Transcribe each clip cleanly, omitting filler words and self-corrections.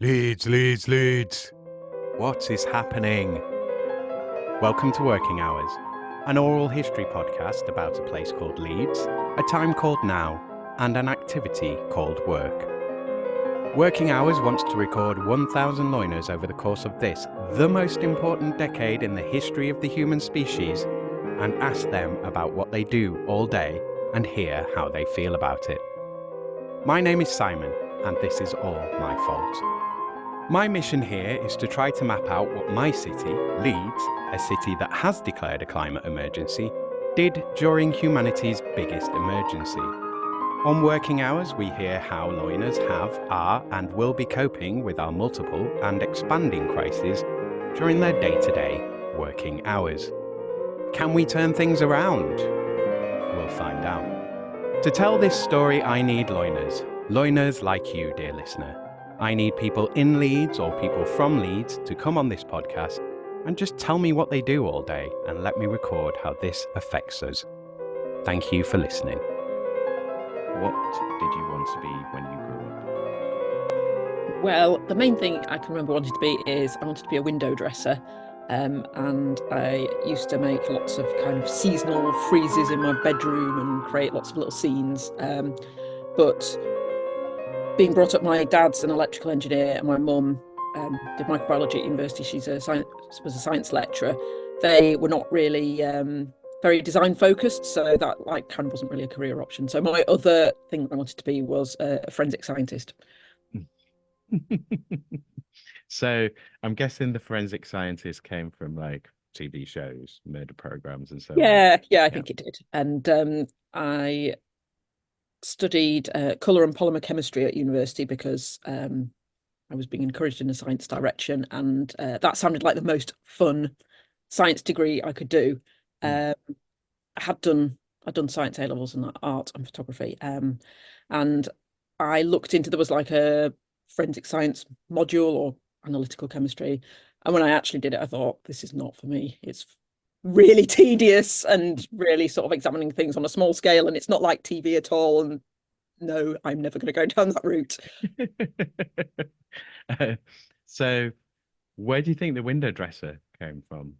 Leeds, Leeds, Leeds. What is happening? Welcome to Working Hours, an oral history podcast about a place called Leeds, a time called now, and an activity called work. Working Hours wants to record 1,000 loiners over the course of this, the most important decade in the history of the human species, and ask them about what they do all day and hear how they feel about it. My name is Simon, and this is all my fault. My mission here is to try to map out what my city, Leeds, a city that has declared a climate emergency, did during humanity's biggest emergency. On Working Hours, we hear how loiners have, are, and will be coping with our multiple and expanding crises during their day-to-day working hours. Can we turn things around? We'll find out. To tell this story, I need loiners like you, dear listener. I need people in Leeds or people from Leeds to come on this podcast and just tell me what they do all day and let me record how this affects us. Thank you for listening. What did you want to be when you grew up? Well, the main thing I can remember wanting to be is I wanted to be a window dresser. And I used to make lots of kind of seasonal friezes in my bedroom and create lots of little scenes. But being brought up, my dad's an electrical engineer and my mum did microbiology at university. She was a science lecturer. They were not really very design focused, so that kind of wasn't really a career option. So my other thing I wanted to be was a forensic scientist. So I'm guessing the forensic scientist came from TV shows, murder programs and so on. Yeah, I think it did. And I studied colour and polymer chemistry at university because I was being encouraged in a science direction, and that sounded like the most fun science degree I could do. I'd done science A-levels and art and photography, and I looked into, there was like a forensic science module or analytical chemistry, and when I actually did it, I thought, this is not for me. It's really tedious and really sort of examining things on a small scale, and it's not like TV at all, and no, I'm never going to go down that route. So where do you think the window dresser came from?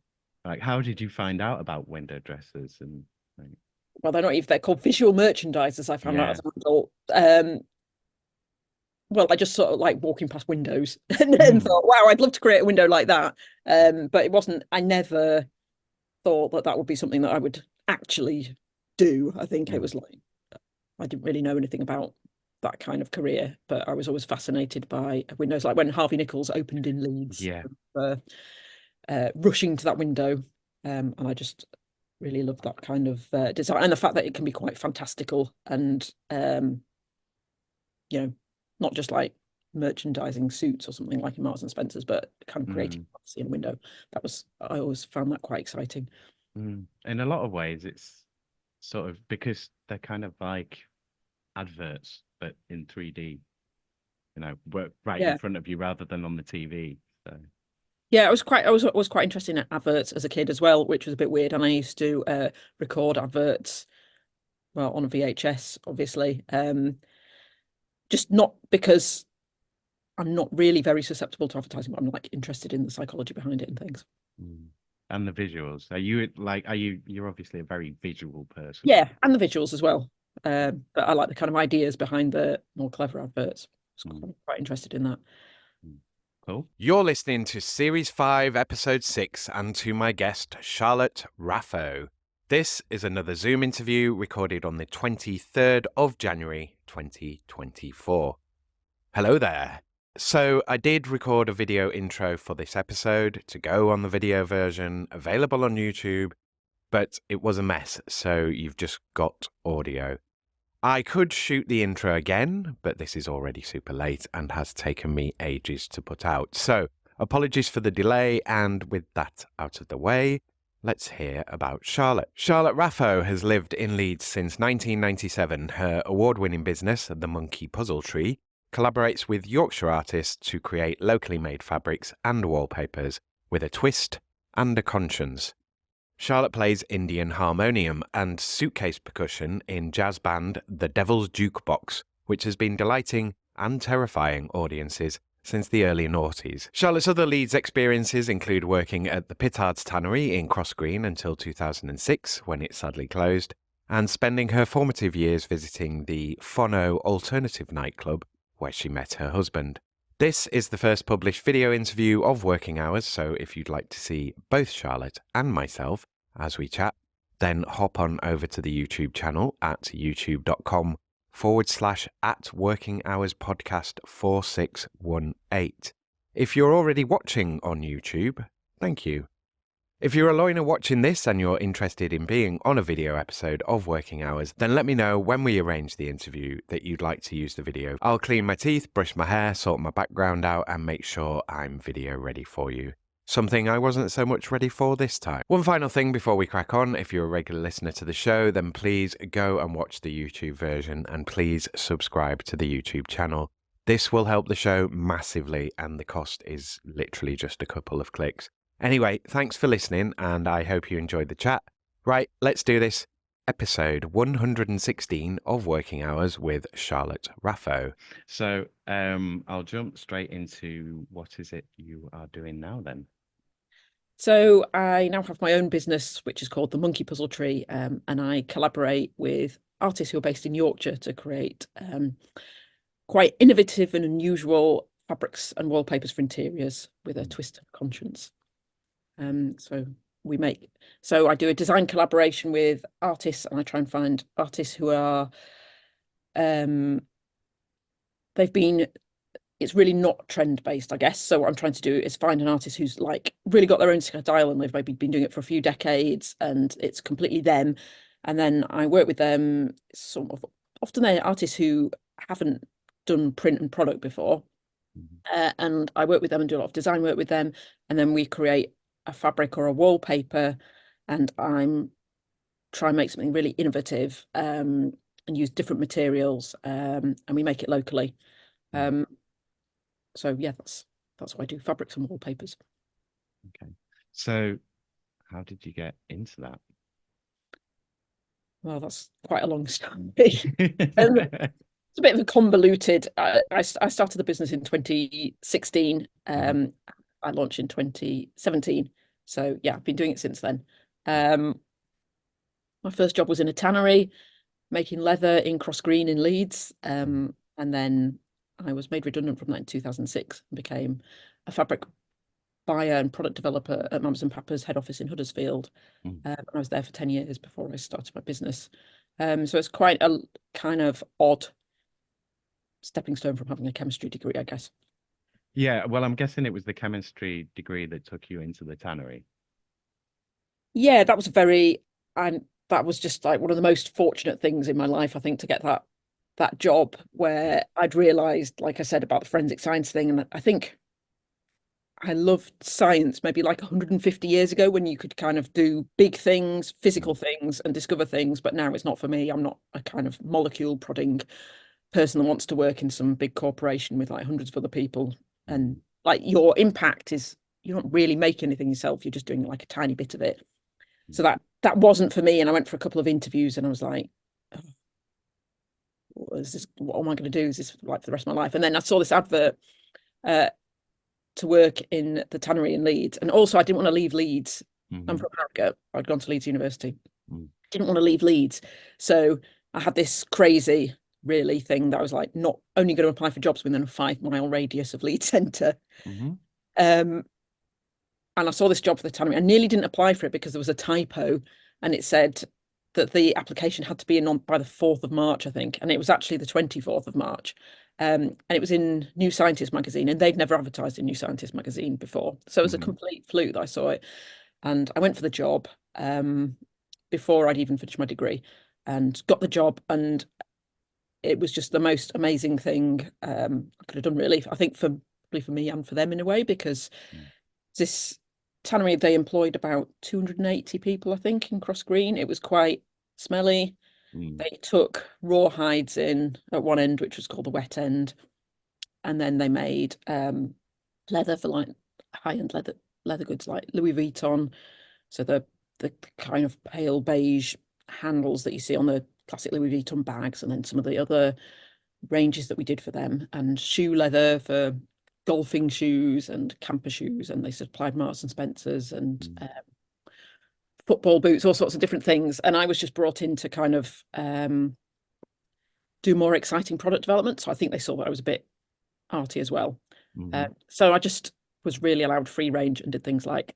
How did you find out about window dressers? And well, they're called visual merchandisers, I found out as an adult. Well, I just sort of like walking past windows and thought, wow, I'd love to create a window like that. But it wasn't, I never thought that would be something that I would actually do. I think it was I didn't really know anything about that kind of career, but I was always fascinated by windows. Like when Harvey Nichols opened in Leeds, rushing to that window, and I just really love that kind of design, and the fact that it can be quite fantastical and not just like merchandising suits or something like in Marks and Spencer's, but kind of creating fantasy in a window. I always found that quite exciting. In a lot of ways, it's sort of because they're kind of like adverts, but in 3D, right in front of you rather than on the TV. So yeah, I was quite interested in adverts as a kid as well, which was a bit weird. And I used to record adverts, well, on a VHS, obviously. Just not because I'm not really very susceptible to advertising, but I'm interested in the psychology behind it and things. And the visuals. You're obviously a very visual person. Yeah, and the visuals as well. But I like the kind of ideas behind the more clever adverts. I was quite interested in that. Cool. You're listening to Series 5, Episode 6, and to my guest, Charlotte Raffo. This is another Zoom interview recorded on the 23rd of January, 2024. Hello there. So I did record a video intro for this episode to go on the video version available on YouTube, but it was a mess, so you've just got audio. I could shoot the intro again, but this is already super late and has taken me ages to put out. So apologies for the delay, and with that out of the way, let's hear about Charlotte. Charlotte Raffo has lived in Leeds since 1997. Her award-winning business, The Monkey Puzzle Tree, collaborates with Yorkshire artists to create locally made fabrics and wallpapers with a twist and a conscience. Charlotte plays Indian harmonium and suitcase percussion in jazz band The Devil's Jukebox, which has been delighting and terrifying audiences since the early noughties. Charlotte's other Leeds experiences include working at the Pittards Tannery in Cross Green until 2006, when it sadly closed, and spending her formative years visiting the Phono Alternative nightclub, where she met her husband. This is the first published video interview of Working Hours, so if you'd like to see both Charlotte and myself as we chat, then hop on over to the YouTube channel at youtube.com/@workinghourspodcast4618. If you're already watching on YouTube, thank you. If you're a loiner watching this and you're interested in being on a video episode of Working Hours, then let me know when we arrange the interview that you'd like to use the video. I'll clean my teeth, brush my hair, sort my background out, and make sure I'm video ready for you. Something I wasn't so much ready for this time. One final thing before we crack on, if you're a regular listener to the show, then please go and watch the YouTube version and please subscribe to the YouTube channel. This will help the show massively and the cost is literally just a couple of clicks. Anyway, thanks for listening and I hope you enjoyed the chat. Right, let's do this. Episode 116 of Working Hours with Charlotte Raffo. So I'll jump straight into what is it you are doing now then? So I now have my own business, which is called the Monkey Puzzle Tree, and I collaborate with artists who are based in Yorkshire to create quite innovative and unusual fabrics and wallpapers for interiors with a twist of conscience. So I do a design collaboration with artists, and I try and find artists who are it's really not trend based, I guess. So what I'm trying to do is find an artist who's like really got their own style and they've maybe been doing it for a few decades and it's completely them. And then I work with them. Often they're artists who haven't done print and product before. And I work with them and do a lot of design work with them. And then we create a fabric or a wallpaper, and I'm trying to make something really innovative and use different materials, and we make it locally. So yeah, that's what I do, fabrics and wallpapers. Okay. So how did you get into that? Well, that's quite a long story. It's a bit of a convoluted. I started the business in 2016. I launched in 2017. So yeah, I've been doing it since then. My first job was in a tannery, making leather in Cross Green in Leeds. And then I was made redundant from that in 2006 and became a fabric buyer and product developer at Mamas and Papa's head office in Huddersfield. I was there for 10 years before I started my business. So it's quite a kind of odd stepping stone from having a chemistry degree, I guess. Yeah, well, I'm guessing it was the chemistry degree that took you into the tannery. Yeah, that was that was just like one of the most fortunate things in my life, I think, to get that job where I'd realized, like I said, about the forensic science thing. And I think I loved science maybe like 150 years ago when you could kind of do big things, physical things and discover things. But now it's not for me. I'm not a kind of molecule prodding person that wants to work in some big corporation with like hundreds of other people. And like your impact is, you don't really make anything yourself. You're just doing like a tiny bit of it. So that wasn't for me. And I went for a couple of interviews and I was like, oh, what am I going to do? Is this like for the rest of my life? And then I saw this advert to work in the tannery in Leeds. And also I didn't want to leave Leeds. I'm from Harrogate. I'd gone to Leeds University. Didn't want to leave Leeds. So I had this crazy really thing that I was like, not only going to apply for jobs within a 5-mile radius of Leeds Centre. And I saw this job for the tannery. I nearly didn't apply for it because there was a typo and it said that the application had to be in on by the 4th of March, I think. And it was actually the 24th of March. And it was in New Scientist magazine, and they'd never advertised in New Scientist magazine before. So it was a complete fluke that I saw it. And I went for the job before I'd even finished my degree and got the job. And it was just the most amazing thing I could have done, really. I think probably for me and for them in a way, because this tannery, they employed about 280 people, I think, in Cross Green. It was quite smelly. They took raw hides in at one end, which was called the wet end, and then they made leather for like high-end leather goods like Louis Vuitton. So the kind of pale beige handles that you see on the classic Louis Vuitton bags, and then some of the other ranges that we did for them, and shoe leather for golfing shoes and camper shoes, and they supplied Marks and Spencers and football boots, all sorts of different things. And I was just brought in to kind of do more exciting product development. So I think they saw that I was a bit arty as well. So I just was really allowed free range and did things like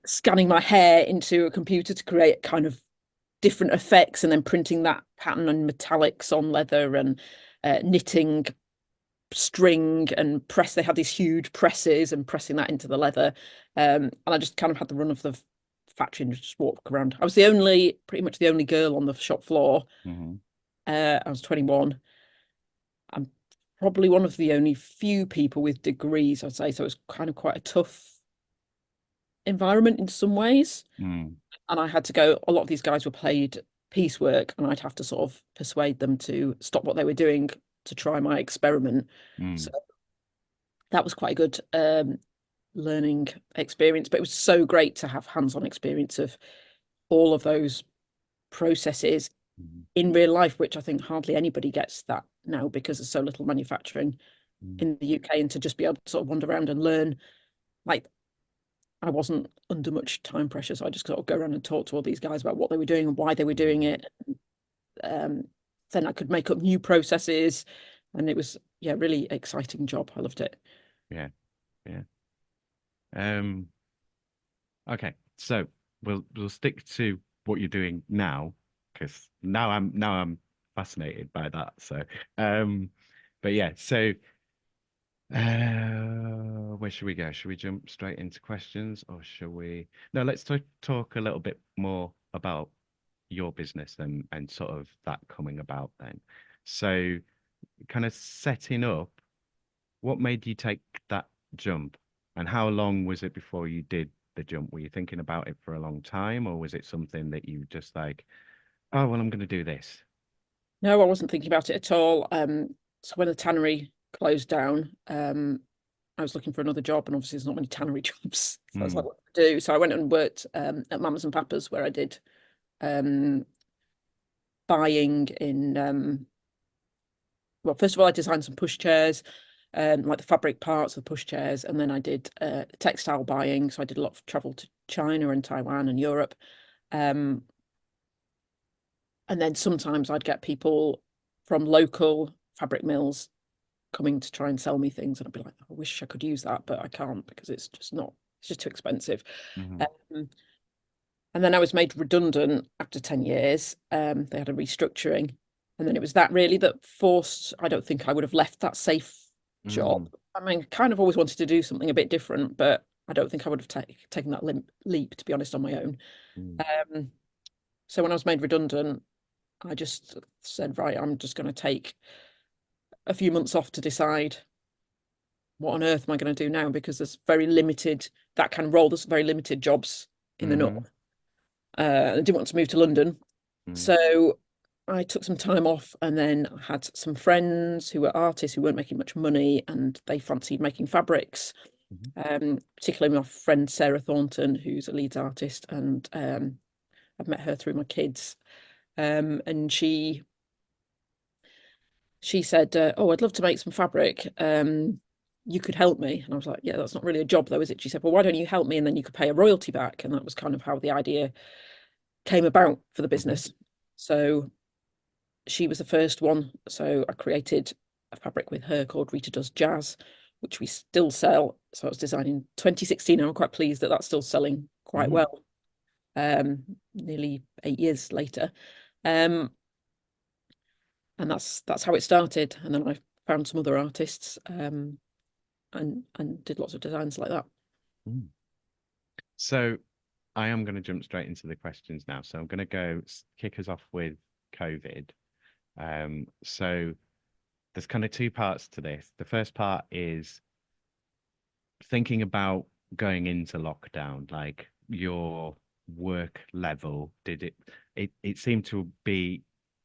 scanning my hair into a computer to create kind of different effects, and then printing that pattern on metallics on leather, and knitting string and press. They had these huge presses and pressing that into the leather. And I just kind of had the run of the factory and just walk around. I was pretty much the only girl on the shop floor. I was 21. I'm probably one of the only few people with degrees, I'd say. So it was kind of quite a tough environment in some ways. And I had to go, a lot of these guys were paid piecework, and I'd have to sort of persuade them to stop what they were doing to try my experiment. So that was quite a good learning experience, but it was so great to have hands-on experience of all of those processes in real life, which I think hardly anybody gets that now because there's so little manufacturing in the UK, and to just be able to sort of wander around and learn. Like, I wasn't under much time pressure, so I just sort of go around and talk to all these guys about what they were doing and why they were doing it. Then I could make up new processes, and it was really exciting job. I loved it. Yeah. Okay, so we'll stick to what you're doing now, because now I'm fascinated by that. So but yeah, so where should we go? Should we jump straight into questions, or shall we? No, let's talk a little bit more about your business and sort of that coming about then. So kind of setting up, what made you take that jump, and how long was it before you did the jump? Were you thinking about it for a long time, or was it something that you just like, oh, well, I'm going to do this? No, I wasn't thinking about it at all. So when the tannery closed down, I was looking for another job, and obviously there's not many tannery jobs. So I was like, what to do? So I went and worked at Mamas and Papas, where I did buying in well, first of all, I designed some pushchairs, like the fabric parts of the pushchairs, and then I did textile buying. So I did a lot of travel to China and Taiwan and Europe. And then sometimes I'd get people from local fabric mills coming to try and sell me things, and I'd be like, I wish I could use that, but I can't because it's just too expensive. And then I was made redundant after 10 years. They had a restructuring. And then it was that really that forced, I don't think I would have left that safe job. I mean, kind of always wanted to do something a bit different, but I don't think I would have taken that leap, to be honest, on my own. So when I was made redundant, I just said, right, I'm just going to take a few months off to decide what on earth am I going to do now, because there's very limited, that kind of role, there's very limited jobs in the north. I didn't want to move to London. So I took some time off, and then I had some friends who were artists who weren't making much money, and they fancied making fabrics. Particularly my friend Sarah Thornton, who's a Leeds artist, and I've met her through my kids. And she said, oh, I'd love to make some fabric. You could help me. And I was like, yeah, that's not really a job though, is it? She said, well, why don't you help me, and then you could pay a royalty back. And that was kind of how the idea came about for the business. So she was the first one. So I created a fabric with her called Rita Does Jazz, which we still sell. So I was designed in 2016. I'm quite pleased that that's still selling quite well, nearly 8 years later. And that's how it started. And then I found some other artists and did lots of designs like that. So I am going to jump straight into the questions now. So I'm going to kick us off with COVID. So there's kind of two parts to this. The first part is thinking about going into lockdown, like your work level. Did it seemed to be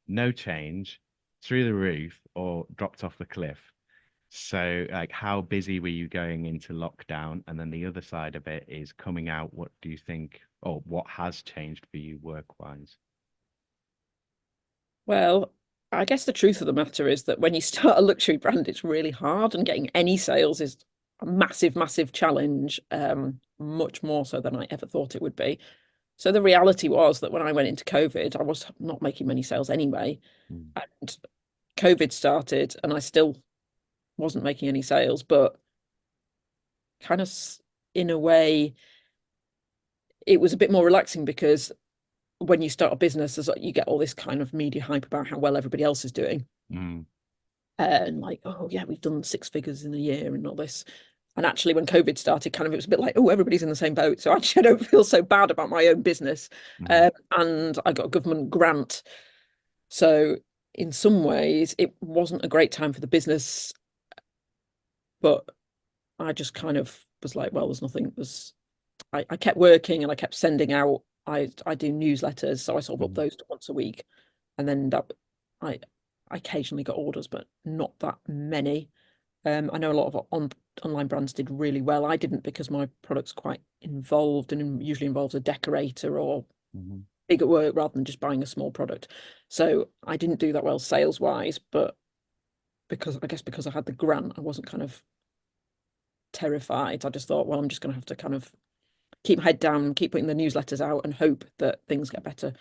no change, through the roof, or dropped off the cliff? So like, how busy were you going into lockdown? And then the other side of it is coming out. What do you think, or what has changed for you work-wise? Well, I guess the truth of the matter is that when you start a luxury brand, it's really hard, and getting any sales is a massive, massive challenge, much more so than I ever thought it would be. So the reality was that when I went into COVID, I was not making many sales anyway. And COVID started and I still wasn't making any sales, but kind of in a way, it was a bit more relaxing because when you start a business, you get all this kind of media hype about how well everybody else is doing. And like, oh yeah, we've done 6 figures in a year and all this. And actually, when COVID started, kind of, it was a bit like, oh, everybody's in the same boat. So actually, I don't feel so bad about my own business. And I got a government grant. So in some ways, it wasn't a great time for the business. But I just kind of was like, well, there's nothing. I kept working and I kept sending out. I do newsletters, so I sort of up those once a week. And then I occasionally got orders, but not that many. I know a lot of online brands did really well. I didn't, because my product's quite involved and usually involves a decorator or bigger work rather than just buying a small product. So I didn't do that well sales wise, but because I had the grant, I wasn't kind of terrified. I just thought, well, I'm just going to have to kind of keep my head down, keep putting the newsletters out and hope that things get better.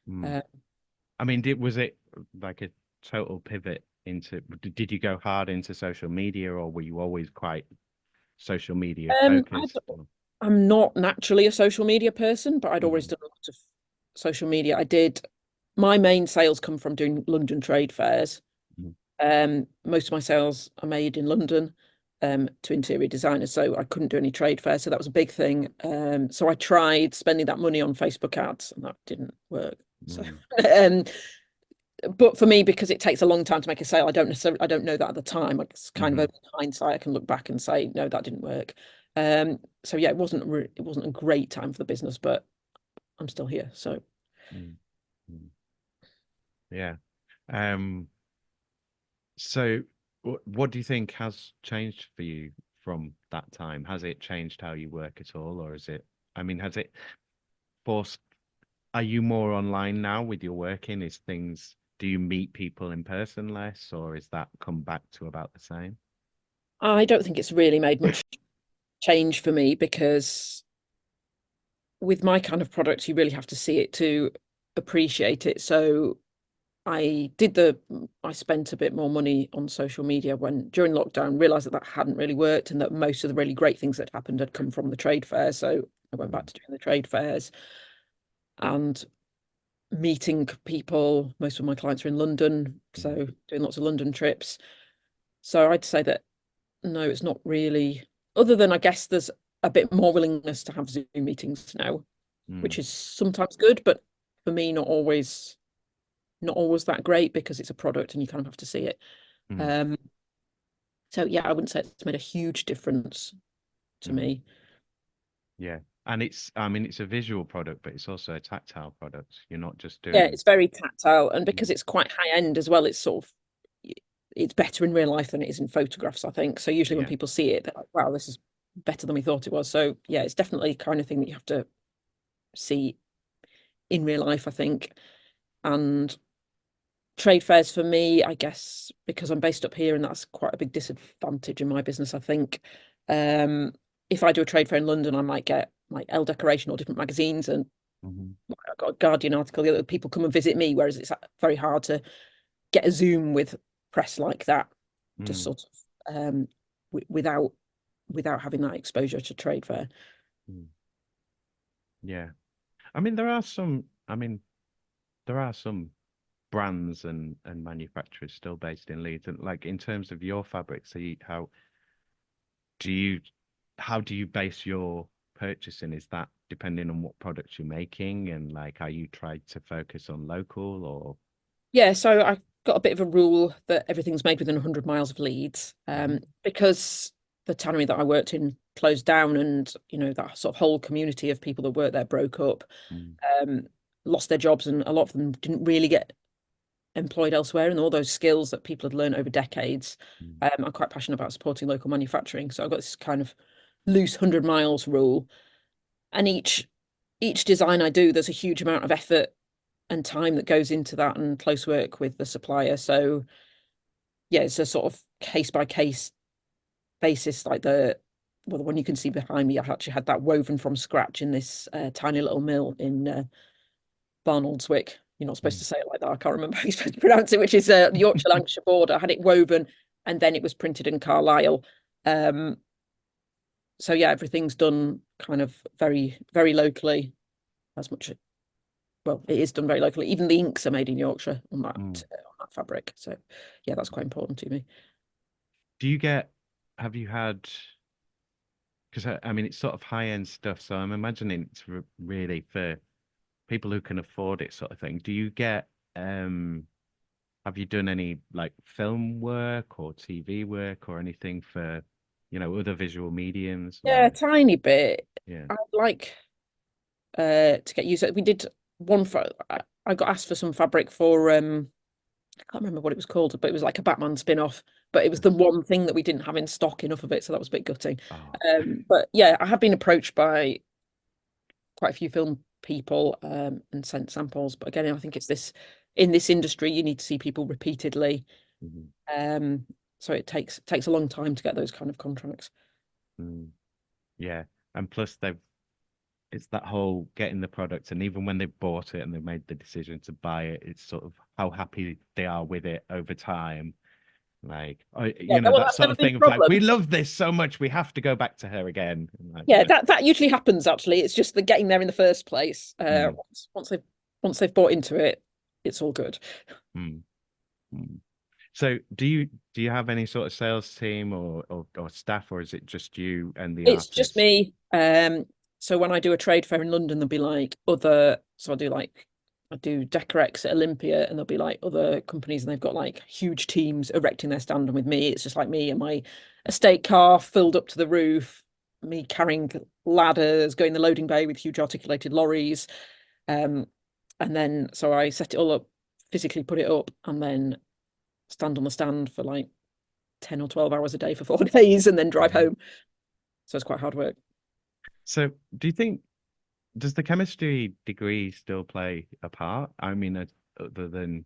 I mean, was it like a total pivot into, did you go hard into social media, or were you always quite social media focused? I'm not naturally a social media person, but I'd always done a lot of social media. My main sales come from doing London trade fairs. Most of my sales are made in London to interior designers, so I couldn't do any trade fairs, so that was a big thing. So I tried spending that money on Facebook ads, and that didn't work. So but for me, because it takes a long time to make a sale, I don't know that at the time. It's kind of in hindsight, I can look back and say, no, that didn't work. So yeah, it wasn't a great time for the business, but I'm still here. So yeah. So what do you think has changed for you from that time? Has it changed how you work at all, or has it forced? Are you more online now with your working? Do you meet people in person less, or is that come back to about the same? I don't think it's really made much change for me, because with my kind of product, you really have to see it to appreciate it. So I spent a bit more money on social media during lockdown, realized that hadn't really worked, and that most of the really great things that happened had come from the trade fair. So I went back to doing the trade fairs and meeting people. Most of my clients are in London, so doing lots of London trips. So I'd say that no, it's not really, other than I guess there's a bit more willingness to have Zoom meetings now, which is sometimes good, but for me, not always that great, because it's a product and you kind of have to see it. So yeah, I wouldn't say it's made a huge difference to me. Yeah. And it's a visual product, but it's also a tactile product. You're not just doing. Yeah, it's very tactile, and because it's quite high end as well, it's better in real life than it is in photographs, I think. So usually when people see it, they're like, wow, this is better than we thought it was. So yeah, it's definitely the kind of thing that you have to see in real life, I think. And trade fairs for me, I guess, because I'm based up here, and that's quite a big disadvantage in my business, I think. If I do a trade fair in London, I might get like Elle Decoration or different magazines, and I've got a Guardian article, the other people come and visit me, whereas it's very hard to get a Zoom with press like that, just sort of without having that exposure to trade fair. Yeah. There are some brands and manufacturers still based in Leeds, and like in terms of your fabrics, how do you base your purchasing? Is that depending on what products you're making, and like, are you trying to focus on local or? Yeah, so I got a bit of a rule that everything's made within 100 miles of Leeds, because the tannery that I worked in closed down, and that sort of whole community of people that worked there broke up, lost their jobs, and a lot of them didn't really get employed elsewhere, and all those skills that people had learned over decades. I'm quite passionate about supporting local manufacturing, so I've got this kind of loose 100 miles rule, and each design I do, there's a huge amount of effort and time that goes into that, and close work with the supplier. So yeah, it's a sort of case by case basis. Like the one you can see behind me, I actually had that woven from scratch in this tiny little mill in Barnoldswick. You're not supposed to say it like that. I can't remember how you're supposed to pronounce it, which is the Yorkshire Lancashire border. I had it woven and then it was printed in Carlisle. So yeah, everything's done kind of very, very locally. As much, well, it is done very locally. Even the inks are made in Yorkshire on that fabric. So yeah, that's quite important to me. Have you had, because I mean, it's sort of high-end stuff, so I'm imagining it's really for people who can afford it, sort of thing. Do you get, have you done any like film work or TV work or anything for, other visual mediums? Yeah, a tiny bit. Yeah. I'd like to get used. We did one for. I got asked for some fabric for. I can't remember what it was called, but it was like a Batman spin-off. But it was the one thing that we didn't have in stock, enough of it, so that was a bit gutting. Oh. But yeah, I have been approached by quite a few film people and sent samples. But again, I think it's this in this industry, you need to see people repeatedly. So it takes a long time to get those kind of contracts. Yeah, and plus it's that whole getting the product, and even when they've bought it and they've made the decision to buy it, it's sort of how happy they are with it over time. Like, that sort of thing of like, we love this so much, we have to go back to her again. Like, yeah, that usually happens. Actually, it's just the getting there in the first place. Once they've bought into it, it's all good. So do you have any sort of sales team or staff, or is it just you and the It's artists? just me. So when I do a trade fair in London, there'll be like I do Decorex at Olympia, and there'll be like other companies, and they've got like huge teams erecting their stand, and with me, it's just like me and my estate car filled up to the roof, me carrying ladders, going the loading bay with huge articulated lorries. And then so I set it all up, physically put it up, and then stand on the stand for like 10 or 12 hours a day for 4 days, and then drive home. So it's quite hard work. So do you think, does the chemistry degree still play a part? I mean, other than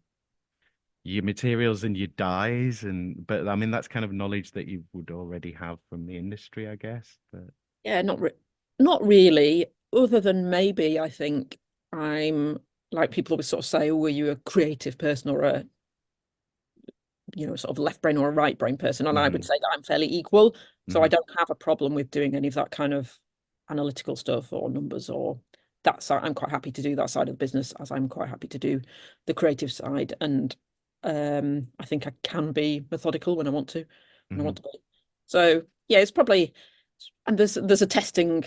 your materials and your dyes, but I mean, that's kind of knowledge that you would already have from the industry, I guess. But yeah, not really, other than maybe I think I'm like, people always sort of say, oh, were you a creative person or a sort of left brain or a right brain person? And I would say that I'm fairly equal. So I don't have a problem with doing any of that kind of analytical stuff or numbers or that side. I'm quite happy to do that side of the business, as I'm quite happy to do the creative side. And I think I can be methodical when I want to, be. So yeah, it's probably, and there's a testing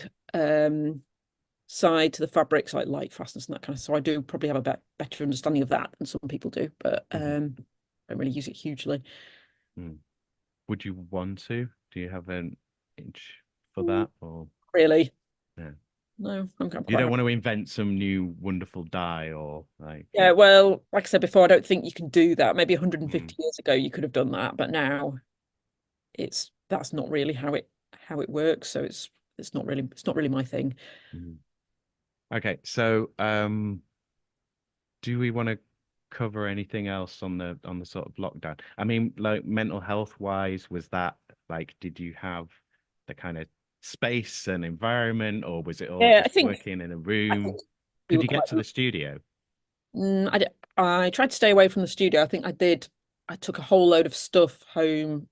side to the fabrics, like light fastness and that kind of. So I do probably have a better understanding of that than some people do, but I don't really use it hugely. Would you want to? Do you have an itch for that, or really? Yeah. No, I'm quite You don't want to invent some new wonderful dye or like. Yeah, well, like I said before, I don't think you can do that. Maybe 150 years ago you could have done that, but now that's not really how it works. So it's not really my thing. Okay, so do we want to cover anything else on the sort of lockdown? I mean, like mental health wise, was that like, did you have the kind of space and environment, or was it all just working in a room? Could you get to the studio? I tried to stay away from the studio. I think I did. I took a whole load of stuff home,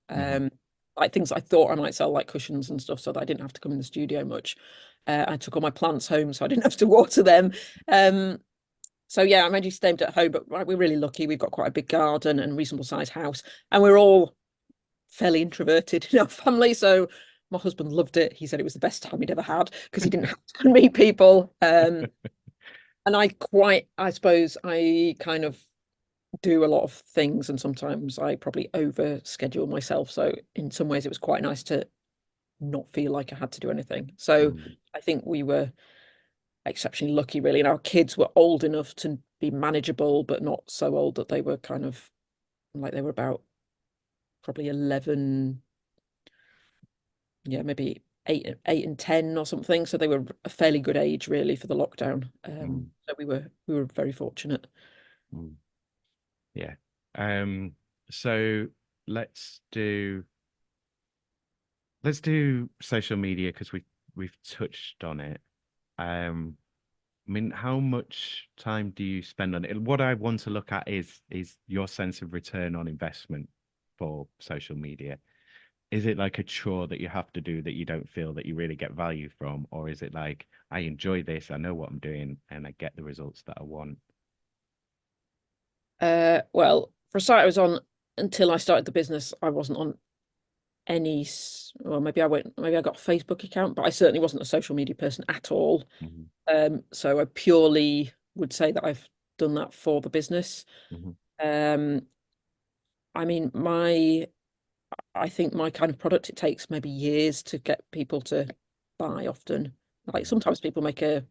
like things I thought I might sell, like cushions and stuff, so that I didn't have to come in the studio much. I took all my plants home, so I didn't have to water them. So yeah, I mostly stayed at home, but we're really lucky. We've got quite a big garden and reasonable sized house, and we're all fairly introverted in our family. So my husband loved it. He said it was the best time he'd ever had because he didn't have to meet people. And I suppose I kind of do a lot of things, and sometimes I probably over schedule myself. So in some ways it was quite nice to not feel like I had to do anything. So I think we were exceptionally lucky, really. And our kids were old enough to be manageable, but not so old that they were kind of like, they were about probably 11, maybe 8 and 10 or something, so they were a fairly good age really for the lockdown. So we were very fortunate. Yeah. So let's do social media, because we've touched on it. I mean, how much time do you spend on it? What I want to look at is your sense of return on investment for social media. Is it like a chore that you have to do that you don't feel that you really get value from? Or is it like, I enjoy this, I know what I'm doing, and I get the results that I want? Well, for a start, I was on, until I started the business, I wasn't on any, well, maybe I got a Facebook account, but I certainly wasn't a social media person at all. So I purely would say that I've done that for the business. I mean, I think my kind of product, it takes maybe years to get people to buy often. Like sometimes people make a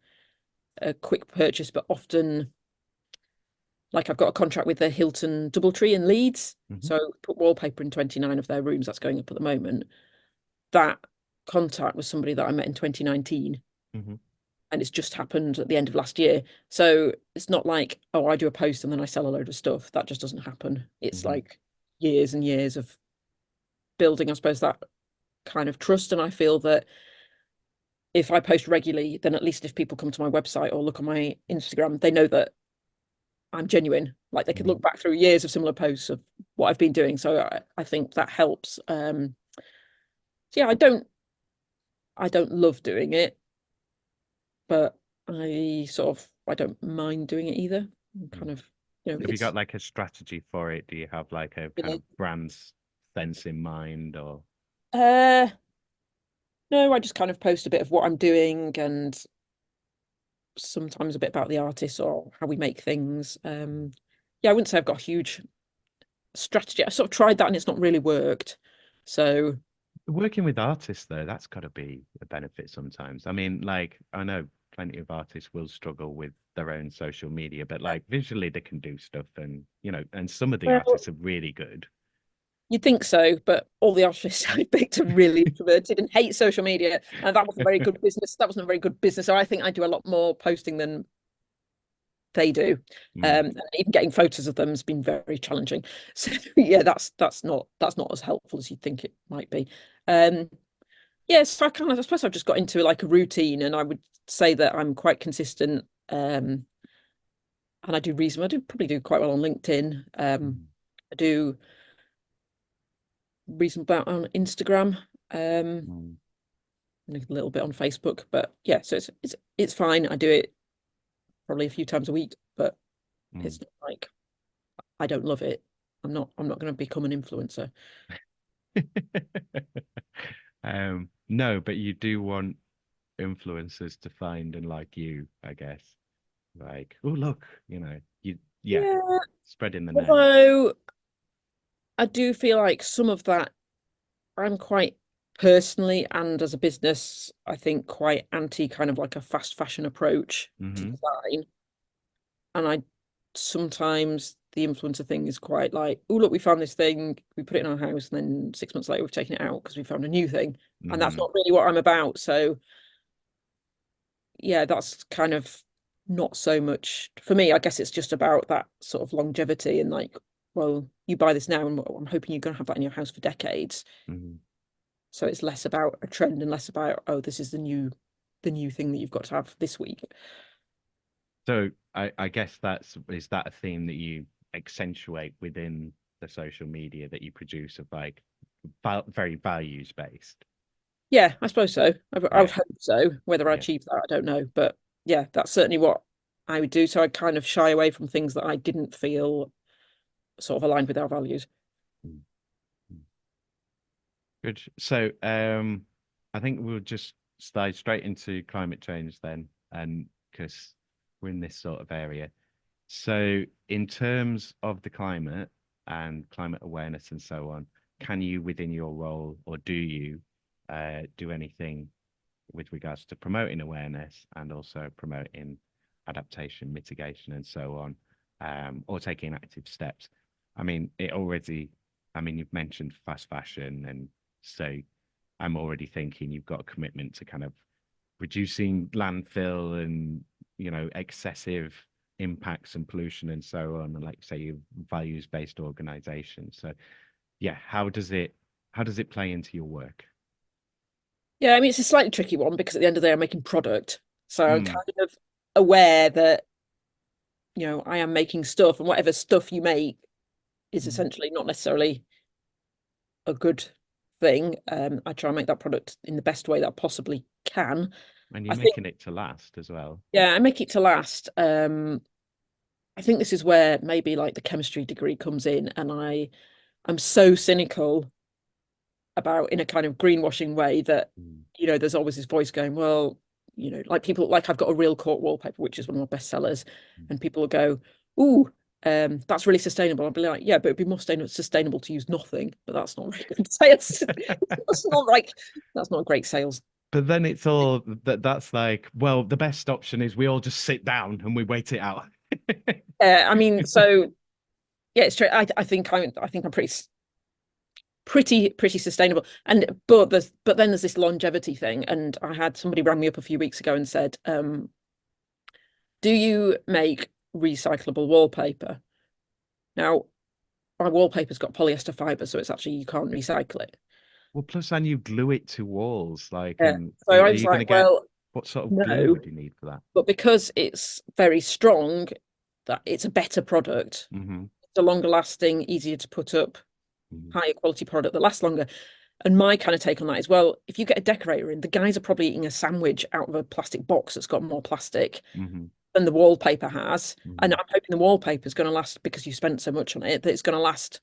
quick purchase, but often, like I've got a contract with the Hilton Doubletree in Leeds. So put wallpaper in 29 of their rooms. That's going up at the moment. That contact was somebody that I met in 2019. And it's just happened at the end of last year. So it's not like, oh, I do a post and then I sell a load of stuff. That just doesn't happen. It's like years and years of building, I suppose, that kind of trust. And I feel that if I post regularly, then at least if people come to my website or look on my Instagram, they know that I'm genuine. Like they could look back through years of similar posts of what I've been doing. So I think that helps. So yeah, I don't love doing it, but I don't mind doing it either. Kind of, Have you got like a strategy for it? Do you have like a kind of brand sense in mind, or? No, I just kind of post a bit of what I'm doing and sometimes a bit about the artist or how we make things. Yeah, I wouldn't say I've got a huge strategy. I sort of tried that and it's not really worked. So Working with artists, though, that's got to be a benefit sometimes. I mean, like, I know plenty of artists will struggle with their own social media, but like visually they can do stuff, and and some of the artists are really good. You'd think so, but all the artists I picked are really introverted and hate social media, and that wasn't very good business. That wasn't a very good business. So I think I do a lot more posting than they do. And even getting photos of them has been very challenging. So yeah, that's not as helpful as you'd think it might be. Yeah, so I suppose I've just got into like a routine, and I would say that I'm quite consistent. And I do probably do quite well on LinkedIn. I do reasonable amount on Instagram, and a little bit on Facebook, but yeah, so it's fine. I do it probably a few times a week, but it's not like I don't love it. I'm not going to become an influencer. No, but you do want influencers to find and like you, I guess. Like, oh look, Yeah. Spreading the name. Although I do feel like some of that, I'm quite personally and as a business, I think quite anti kind of like a fast fashion approach to design. And I sometimes the influencer thing is quite like, oh look, we found this thing, we put it in our house, and then 6 months later we've taken it out because we found a new thing. And that's not really what I'm about. So yeah, that's kind of not so much for me. I guess it's just about that sort of longevity and like, well, you buy this now and I'm hoping you're going to have that in your house for decades. So it's less about a trend and less about, oh, this is the new thing that you've got to have this week. So I guess is that a theme that you accentuate within the social media that you produce, of like very values based? Yeah, I suppose so. I would hope so. Whether I achieve that, I don't know. But yeah, that's certainly what I would do. So I kind of shy away from things that I didn't feel sort of aligned with our values. Good. So I think we'll just slide straight into climate change then, and because we're in this sort of area. So in terms of the climate and climate awareness and so on, can you, within your role, or do you do anything with regards to promoting awareness and also promoting adaptation, mitigation, and so on, or taking active steps? I mean, you've mentioned fast fashion, and so I'm already thinking you've got a commitment to kind of reducing landfill and, you know, excessive impacts and pollution and so on, and like say you values-based organization. So yeah, how does it play into your work? Yeah, I mean, it's a slightly tricky one because at the end of the day, I'm making product. So I'm Mm, kind of aware that, you know, I am making stuff, and whatever stuff you make is mm. essentially not necessarily a good thing. I try and make that product in the best way that I possibly can. And I you're think, making it to last as well. yeah, I make it to last. I think this is where maybe like the chemistry degree comes in, and I'm so cynical about, in a kind of greenwashing way, that, Mm, you know, there's always this voice going, well, you know, like people, like I've got a real cork wallpaper, which is one of my best sellers, mm. and people will go, ooh, that's really sustainable. I'll be like, yeah, but it'd be more sustainable to use nothing. But that's not really good sales. That's not like, that's not great sales. But then it's all that's like, well, the best option is we all just sit down and we wait it out. I mean, so yeah, it's true. I think I'm pretty sustainable. And but then there's this longevity thing. And I had somebody rang me up a few weeks ago and said, do you make recyclable wallpaper? Now, my wallpaper's got polyester fiber, so it's actually, you can't recycle it. Well, plus, and you glue it to walls, like, Yeah. and So are I was you going to like, get well, what sort of glue no, would you need for that? but because it's very strong, that it's a better product. Mm-hmm. It's a longer lasting, easier to put up, Mm-hmm. higher quality product that lasts longer. And my kind of take on that is, well, if you get a decorator in, the guys are probably eating a sandwich out of a plastic box that's got more plastic Mm-hmm. than the wallpaper has. And Mm-hmm. I'm hoping the wallpaper is going to last, because you spent so much on it, that it's going to last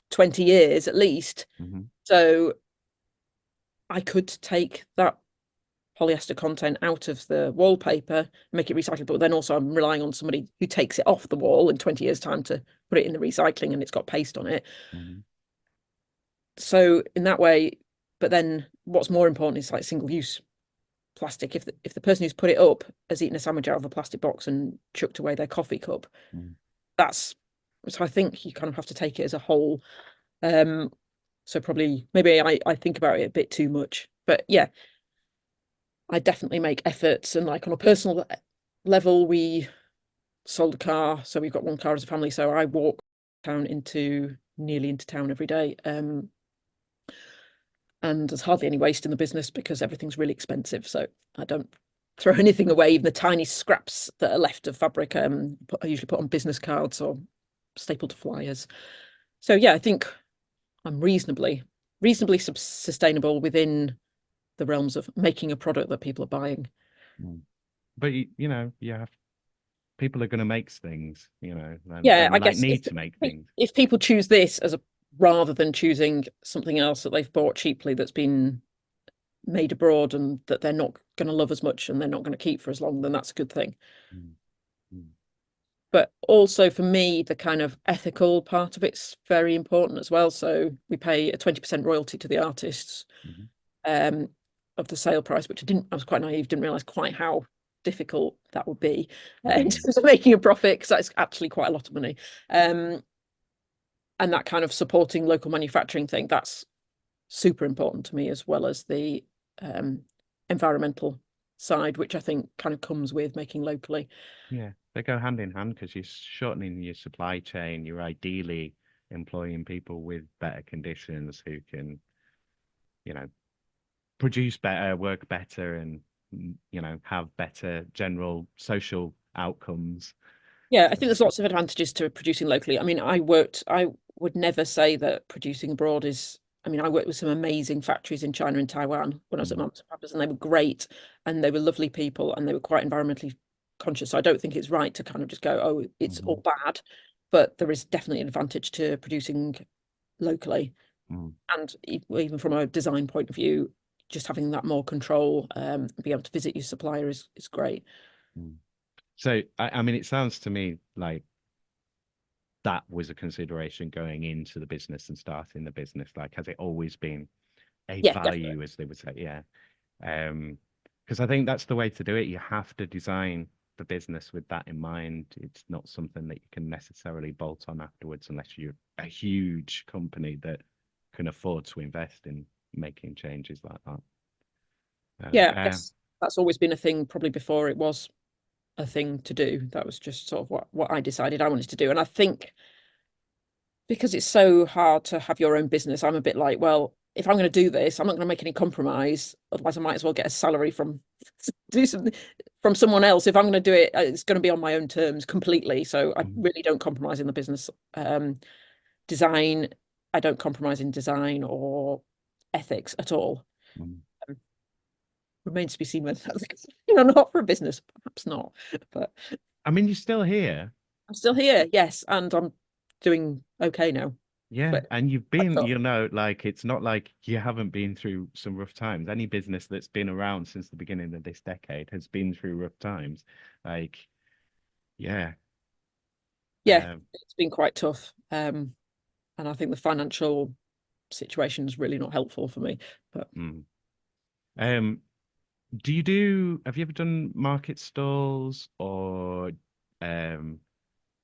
20 years at least. Mm-hmm. So I could take that polyester content out of the wallpaper, make it recyclable, but then also I'm relying on somebody who takes it off the wall in 20 years' time to put it in the recycling, and it's got paste on it. Mm-hmm. So in that way, but then what's more important is like single-use plastic. If the person who's put it up has eaten a sandwich out of a plastic box and chucked away their coffee cup, Mm-hmm. that's, so I think you kind of have to take it as a whole. So probably maybe I think about it a bit too much. But yeah, I definitely make efforts, and like on a personal level, we sold a car, so we've got one car as a family, so I walk nearly into town every day. And there's hardly any waste in the business because everything's really expensive, so I don't throw anything away. Even the tiny scraps that are left of fabric, I usually put on business cards or stapled to flyers. So yeah, I think I'm reasonably sustainable within the realms of making a product that people are buying. But you know, you have people are going to make things, you know, Yeah, and I like guess need to make things. if people choose this as a, rather than choosing something else that they've bought cheaply that's been made abroad and that they're not going to love as much and they're not going to keep for as long, then that's a good thing. Mm-hmm. But also for me, the kind of ethical part of it's very important as well. So we pay a 20% royalty to the artists, um, of the sale price, which I was quite naive, didn't realize quite how difficult that would be in terms of making a profit, because that's actually quite a lot of money. And that kind of supporting local manufacturing thing, that's super important to me, as well as the environmental side, which I think kind of comes with making locally. Yeah, they go hand in hand because you're shortening your supply chain. You're ideally employing people with better conditions who can, you know, produce better, work better, and you know, have better general social outcomes. Yeah, I So, think there's lots of advantages to producing locally. I mean, I would never say that producing abroad is, I mean, I worked with some amazing factories in China and Taiwan when I was at Mums and Papas, and they were great, and they were lovely people, and they were quite environmentally conscious. So I don't think it's right to kind of just go, oh, it's all bad. But there is definitely an advantage to producing locally. And even from a design point of view, just having that more control, being able to visit your supplier is great. So I mean, it sounds to me like that was a consideration going into the business and starting the business. Like, has it always been a Yeah, value, definitely. as they would say? Yeah. Because I think that's the way to do it. You have to design the business with that in mind. It's not something that you can necessarily bolt on afterwards unless you're a huge company that can afford to invest in, making changes like that. Yeah, I guess that's always been a thing, probably before it was a thing to do. That was just sort of what I decided I wanted to do. And I think because it's so hard to have your own business, I'm a bit like, well, if I'm going to do this, I'm not going to make any compromise. Otherwise, I might as well get a salary from do something from someone else. If I'm going to do it, it's going to be on my own terms completely. So I really don't compromise in the business. Design, I don't compromise in design or ethics at all. Remains to be seen whether that's not for a business. Perhaps not. But I mean, you're still here. I'm still here, yes, and I'm doing okay now. Yeah, But and you've been, like it's not like you haven't been through some rough times. Any business that's been around since the beginning of this decade has been through rough times. Like, yeah. It's been quite tough. And I think the financial situation is really not helpful for me. But have you ever done market stalls or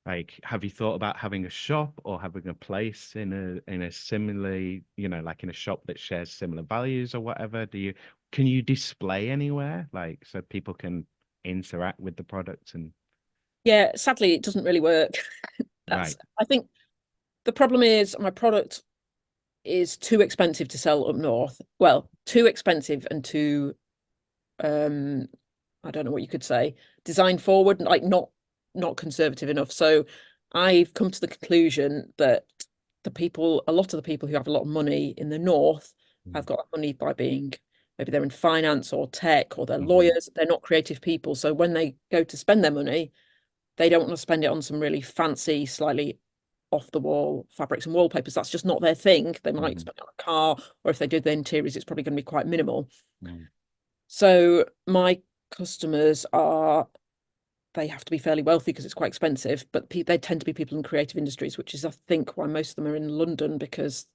like have you thought about having a shop or having a place in a similarly, like in a shop that shares similar values or whatever? Can you display anywhere like so people can interact with the product? And yeah, sadly it doesn't really work. Right. I think the problem is my product is too expensive to sell up north. Well, too expensive and too I don't know what you could say, design forward, like not conservative enough. So I've come to the conclusion that a lot of the people who have a lot of money in the north have got money by being, maybe they're in finance or tech or they're lawyers. They're not creative people. So when they go to spend their money, they don't want to spend it on some really fancy, slightly off the wall fabrics and wallpapers. That's just not their thing. They might spend it on a car, or if they do the interiors, it's probably going to be quite minimal. So my customers they have to be fairly wealthy because it's quite expensive, but they tend to be people in creative industries, which is, I think, why most of them are in London, because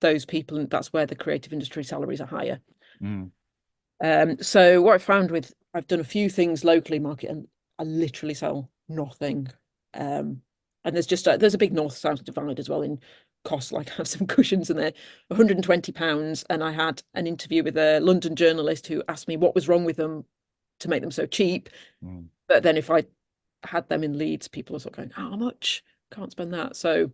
those people, that's where the creative industry salaries are higher. So what I found I've done a few things locally market, and I literally sell nothing. And there's a big north-south divide as well in cost. Like I have some cushions and they're £120, and I had an interview with a London journalist who asked me what was wrong with them to make them so cheap. But then if I had them in Leeds, people are sort of going, how much? Can't spend that. So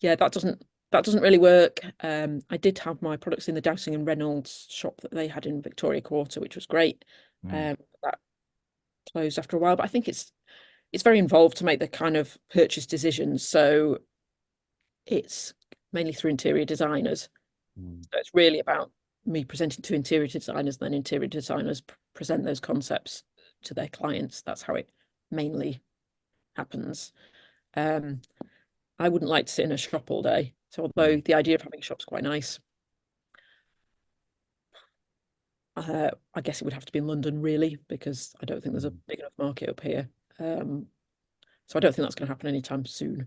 yeah, that doesn't really work. I did have my products in the Dowsing and Reynolds shop that they had in Victoria Quarter, which was great. That closed after a while, but I think it's very involved to make the kind of purchase decisions. So it's mainly through interior designers. So it's really about me presenting to interior designers, and then interior designers present those concepts to their clients. That's how it mainly happens. I wouldn't like to sit in a shop all day. So although the idea of having a shop's quite nice, I guess it would have to be in London, really, because I don't think there's a big enough market up here. So I don't think that's going to happen anytime soon.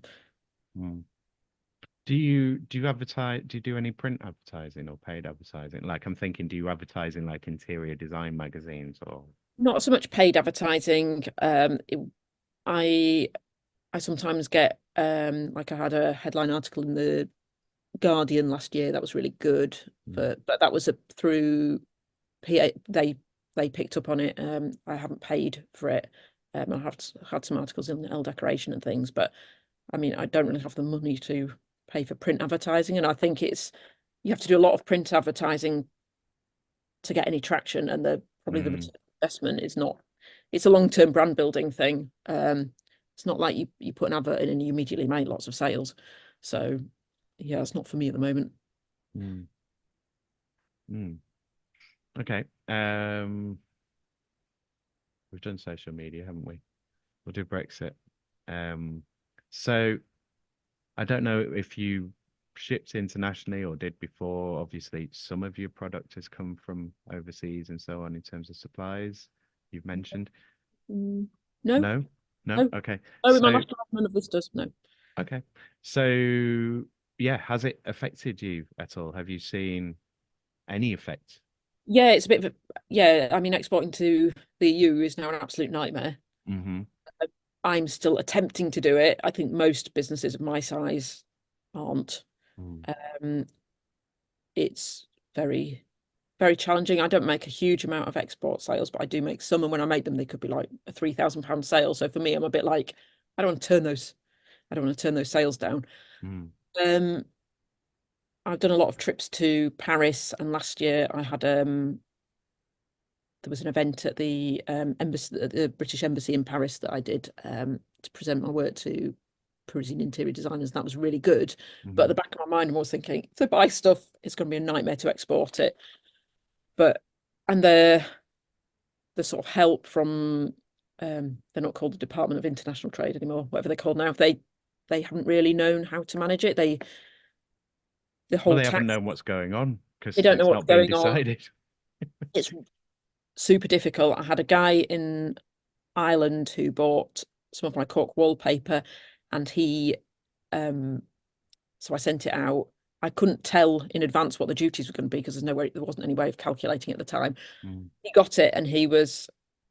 Do you advertise? Do you do any print advertising or paid advertising? Like I'm thinking, do you advertise in like interior design magazines or? Not so much paid advertising. I sometimes get like I had a headline article in the Guardian last year that was really good, but that was through PA. They picked up on it. I haven't paid for it. I have had some articles in Elle Decoration and things, but I mean, I don't really have the money to pay for print advertising, and I think you have to do a lot of print advertising to get any traction, and probably the investment is not. It's a long-term brand building thing. It's not like you put an advert in and you immediately make lots of sales. So yeah, it's not for me at the moment. Okay. We've done social media, haven't we? We'll do Brexit. So I don't know if you shipped internationally or did before. Obviously, some of your product has come from overseas and so on in terms of supplies you've mentioned. No. Okay. Oh, in my last job, none of this does. No. Okay. So yeah, has it affected you at all? Have you seen any effect? Yeah, it's a bit of I mean, exporting to the EU is now an absolute nightmare. I'm still attempting to do it. I think most businesses of my size aren't. It's very, very challenging. I don't make a huge amount of export sales, but I do make some, and when I make them, they could be like a £3,000 sale. So for me, I'm a bit like, I don't want to turn those sales down. I've done a lot of trips to Paris, and last year I had there was an event at the embassy, the British Embassy in Paris, that I did to present my work to Parisian interior designers. And that was really good. But at the back of my mind, I'm always thinking, if I buy stuff, it's going to be a nightmare to export it. And the sort of help from they're not called the Department of International Trade anymore, whatever they're called now. They haven't really known how to manage it. They haven't known what's going on because they don't know what's going decided. It's super difficult. I had a guy in Ireland who bought some of my cork wallpaper, and he so I sent it out. I couldn't tell in advance what the duties were going to be because there wasn't any way of calculating at the time. He got it, and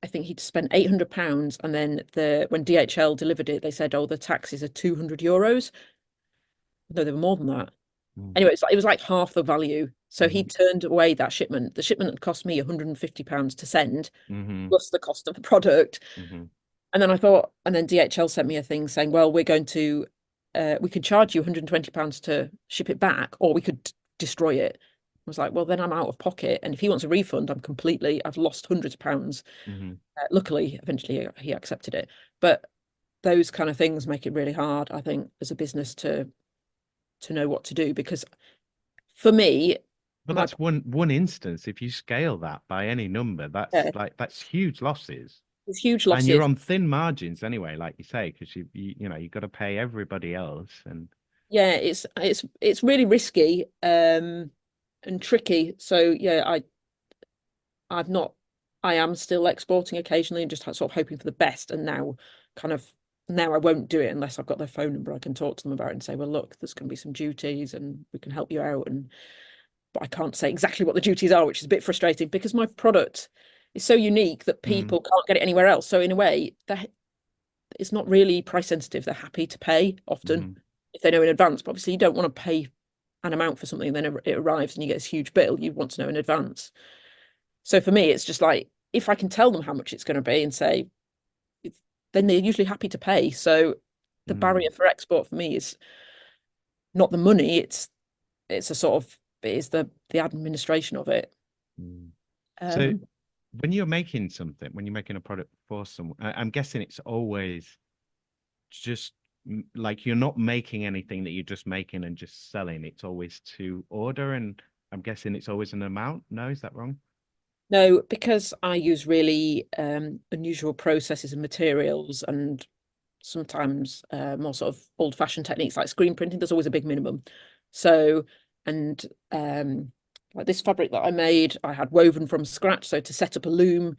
I think he'd spent £800, and then when DHL delivered it, they said, oh, the taxes are €200. No, they were more than that. Anyway, it was like half the value. So he turned away that shipment. The shipment had cost me £150 to send, plus the cost of the product. And then then DHL sent me a thing saying, well, we could charge you £120 to ship it back, or we could destroy it. I was like, well, then I'm out of pocket. And if he wants a refund, I've lost hundreds of pounds. Luckily, eventually he accepted it. But those kind of things make it really hard, I think, as a business to know what to do, because for me, but that's one instance. If you scale that by any number, that's huge losses. It's huge losses, and you're on thin margins anyway, like you say, because you've got to pay everybody else. And yeah, it's really risky and tricky. So yeah, I am still exporting occasionally and just sort of hoping for the best. And now I won't do it unless I've got their phone number. I can talk to them about it and say, well, look, there's going to be some duties and we can help you out. But I can't say exactly what the duties are, which is a bit frustrating because my product is so unique that people can't get it anywhere else. So in a way, it's not really price sensitive. They're happy to pay often if they know in advance. But obviously, you don't want to pay an amount for something, and then it arrives and you get this huge bill. You want to know in advance. So for me, it's just like, if I can tell them how much it's going to be and say, then they're usually happy to pay. So the barrier for export for me is not the money, it's the administration of it. So when you're making a product for someone, I'm guessing it's always just like you're not making anything that you're just making and just selling. It's always to order, and I'm guessing it's always an amount. No, is that wrong? No, because I use really unusual processes and materials, and sometimes more sort of old-fashioned techniques like screen printing. There's always a big minimum. So, and like this fabric that I made, I had woven from scratch. So to set up a loom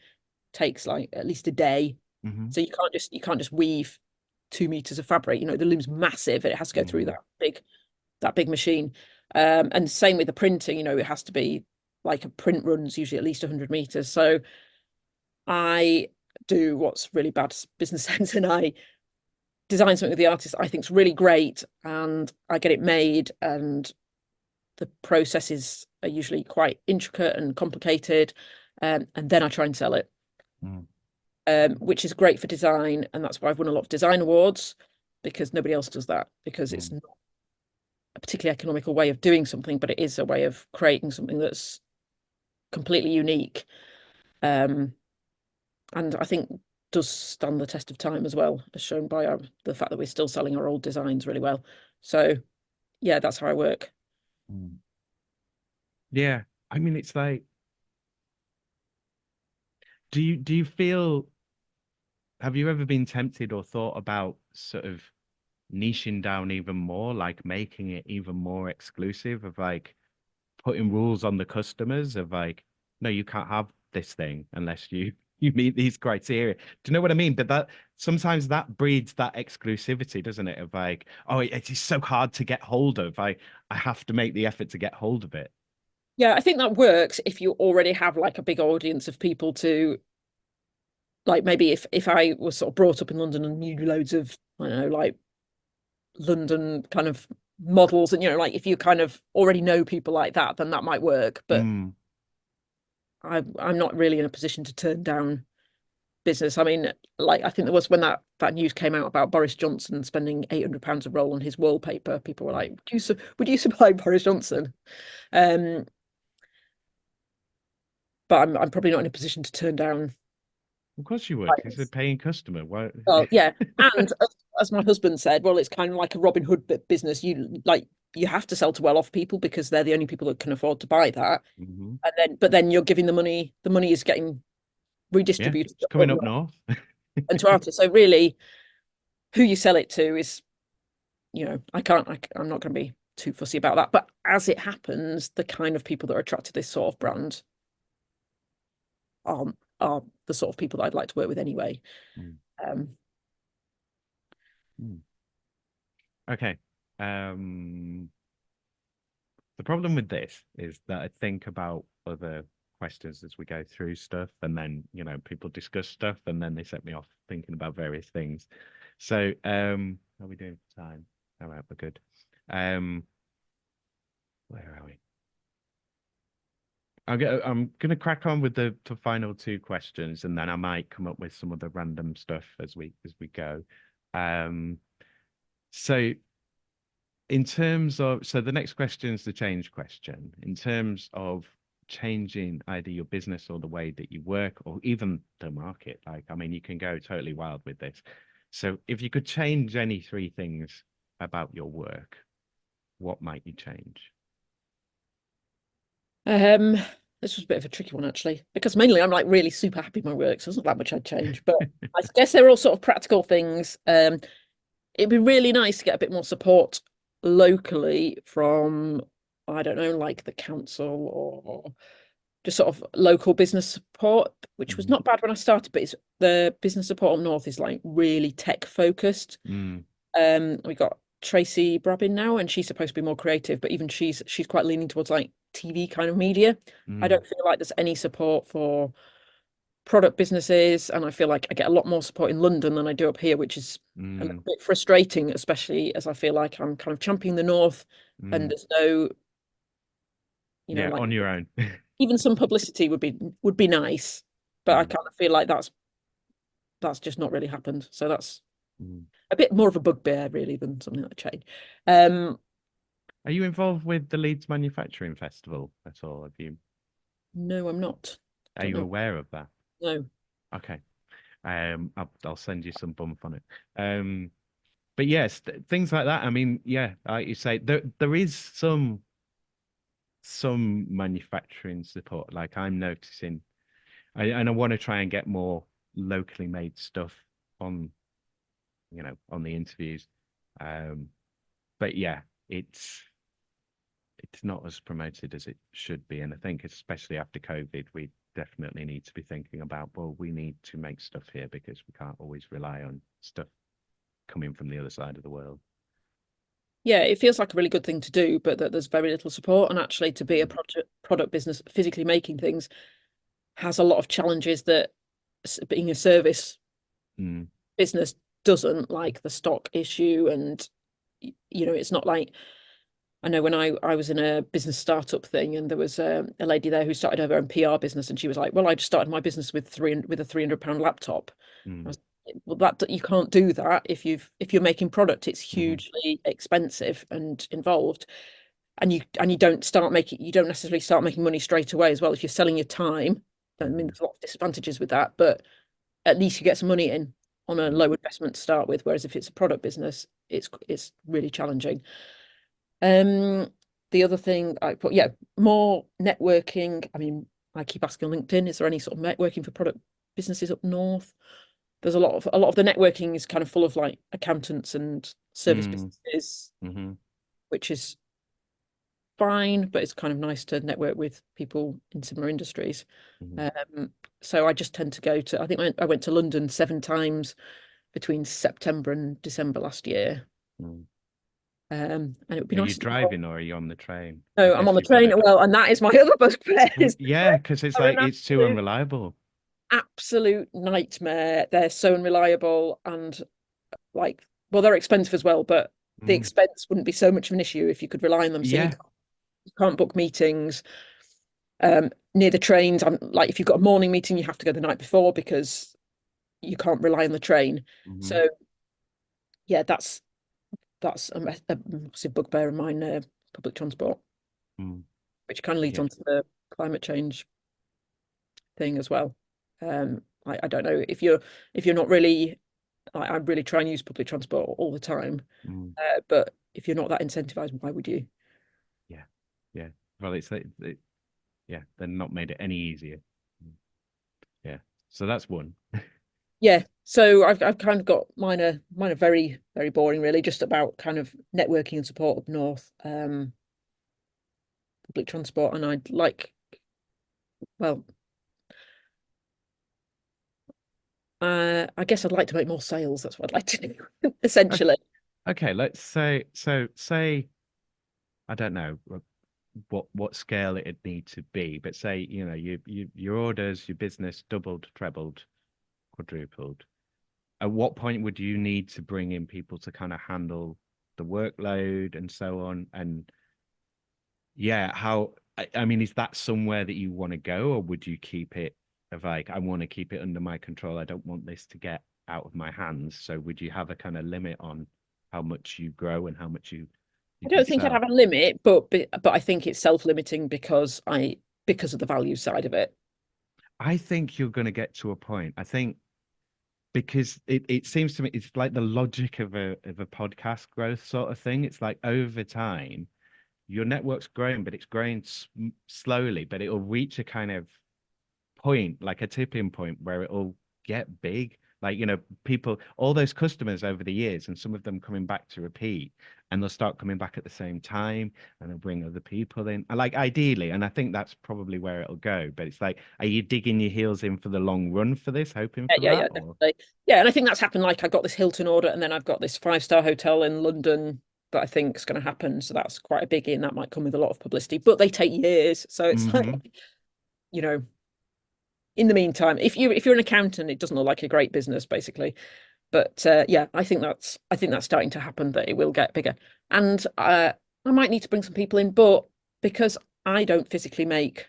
takes like at least a day. So you can't just weave 2 meters of fabric. The loom's massive. It has to go through that big machine. And same with the printing. It has to be like a print run's usually at least 100 meters. So I do what's really bad business sense, and I design something with the artist I think is really great, and I get it made, and the processes are usually quite intricate and complicated, and then I try and sell it, which is great for design, and that's why I've won a lot of design awards, because nobody else does that, because it's not a particularly economical way of doing something, but it is a way of creating something that's completely unique, and I think does stand the test of time as well, as shown by the fact that we're still selling our old designs really well. So yeah, that's how I work. Yeah, I mean, it's like, do you feel, have you ever been tempted or thought about sort of niching down even more, like making it even more exclusive, of like putting rules on the customers of like, no, you can't have this thing unless you meet these criteria. Do you know what I mean? But that sometimes that breeds that exclusivity, doesn't it? Of like, oh, it is so hard to get hold of. I have to make the effort to get hold of it. Yeah, I think that works if you already have like a big audience of people to, like, maybe if I was sort of brought up in London and knew loads of, I don't know, like London kind of models, and like if you kind of already know people like that, then that might work. But I'm not really in a position to turn down business. I mean, like I think there was when that news came out about Boris Johnson spending £800 a roll on his wallpaper, people were like, would you supply Boris Johnson? But I'm probably not in a position to turn down. Of course you would. He's a paying customer. Why? Well, yeah, and as my husband said, well, it's kind of like a Robin Hood business. You have to sell to well-off people because they're the only people that can afford to buy that. And then you're giving the money is getting redistributed. It's coming up north. And to artists. So really, who you sell it to is, I'm not going to be too fussy about that. But as it happens, the kind of people that are attracted to this sort of brand are the sort of people that I'd like to work with anyway. Okay. The problem with this is that I think about other questions as we go through stuff, and then people discuss stuff, and then they set me off thinking about various things. So how are we doing for time? All right, we're good. Where are we? I'm gonna crack on with the final two questions, and then I might come up with some other random stuff as we go. So in terms of, the next question is the change question. In terms of changing either your business or the way that you work, or even the market, you can go totally wild with this. So if you could change any three things about your work, what might you change? This was a bit of a tricky one, actually, because mainly I'm like really super happy with my work, so there's not that much I'd change. But I guess they're all sort of practical things. It'd be really nice to get a bit more support locally from, I don't know, like the council or just sort of local business support, which was not bad when I started, but the business support up north is like really tech focused. We got Tracy Brabin now, and she's supposed to be more creative, but even she's quite leaning towards like TV kind of media. I don't feel like there's any support for product businesses, and I feel like I get a lot more support in London than I do up here, which is a little bit frustrating, especially as I feel like I'm kind of championing the north, and there's no, like, on your own. Even some publicity would be nice, but I kind of feel like that's just not really happened. So that's a bit more of a bugbear really than something that change. Are you involved with the Leeds Manufacturing Festival at all? No, I'm not. Are you aware of that? No. Okay. I'll send you some bump on it. But yes, things like that. Like you say, there is some manufacturing support. Like I'm noticing, and I want to try and get more locally made stuff on, on the interviews. But yeah, it's not as promoted as it should be. And I think especially after COVID, we definitely need to be thinking about, well, we need to make stuff here because we can't always rely on stuff coming from the other side of the world. Yeah, it feels like a really good thing to do, but that there's very little support. And actually to be a product business, physically making things, has a lot of challenges that being a service business doesn't, like the stock issue. And, it's not like, I know when I was in a business startup thing, and there was a lady there who started her own PR business, and she was like, well, I just started my business with a £300 laptop. I was like, well, that you can't do that if you're making product. It's hugely expensive and involved, and you don't necessarily start making money straight away as well. If you're selling your time, there's a lot of disadvantages with that, but at least you get some money in on a low investment to start with. Whereas if it's a product business, it's really challenging. The other thing I put, more networking. I keep asking on LinkedIn, is there any sort of networking for product businesses up north? There's a lot of the networking is kind of full of like accountants and service businesses, which is fine, but it's kind of nice to network with people in similar industries. So I just tend to go to, I think I went to London 7 times between September and December last year. And it would be nice. Are you driving or are you on the train? No, I'm on the train. Well, and that is my other bugbear. Yeah, because it's like it's too unreliable. Absolute nightmare. They're so unreliable, and like, well, they're expensive as well, but the expense wouldn't be so much of an issue if you could rely on them. So Yeah. you can't book meetings near the trains. Like if you've got a morning meeting, you have to go the night before because you can't rely on the train. So yeah, that's a massive bugbear of mine, public transport, which kind of leads on to the climate change thing as well. I don't know if you're not really. I really try and use public transport all the time, but if you're not that incentivized, why would you? Yeah. Well, it's like, yeah, they're not made it any easier. Yeah. So that's one. Yeah. So I've kind of got mine are very, very boring, really, just about kind of networking and support up north, public transport, and I'd like, well, I guess I'd like to make more sales. That's what I'd like to do, essentially. Okay, let's say say I don't know what scale it'd need to be, but say, you know, your orders, your business doubled, trebled, quadrupled. At what point would you need to bring in people to kind of handle the workload and so on? And yeah, I mean, is that somewhere that you want to go, or would you keep it of like, I want to keep it under my control. I don't want this to get out of my hands. So would you have a kind of limit on how much you grow and how much you I can don't think I'd sell? have a limit, but I think it's self-limiting because of the value side of it. I think you're going to get to a point. I think because it seems to me it's like the logic of a podcast growth sort of thing. It's like over time, your network's growing, but it's growing slowly, but it'll reach a kind of point, like a tipping point where it'll get big. Like, you know, people, all those customers over the years, and some of them coming back to repeat, and they'll start coming back at the same time, and they'll bring other people in. And like ideally, and I think that's probably where it'll go. But it's like, are you digging your heels in for the long run for this, hoping for Yeah, that? Or... definitely. Yeah, and I think that's happened. Like I got this Hilton order, and then I've got this 5-star hotel in London that I think is going to happen. So that's quite a biggie, and that might come with a lot of publicity. But they take years, so it's like, you know, in the meantime, if you're an accountant, it doesn't look like a great business, basically. But yeah, I think that's starting to happen. That it will get bigger, and I might need to bring some people in, but because I don't physically make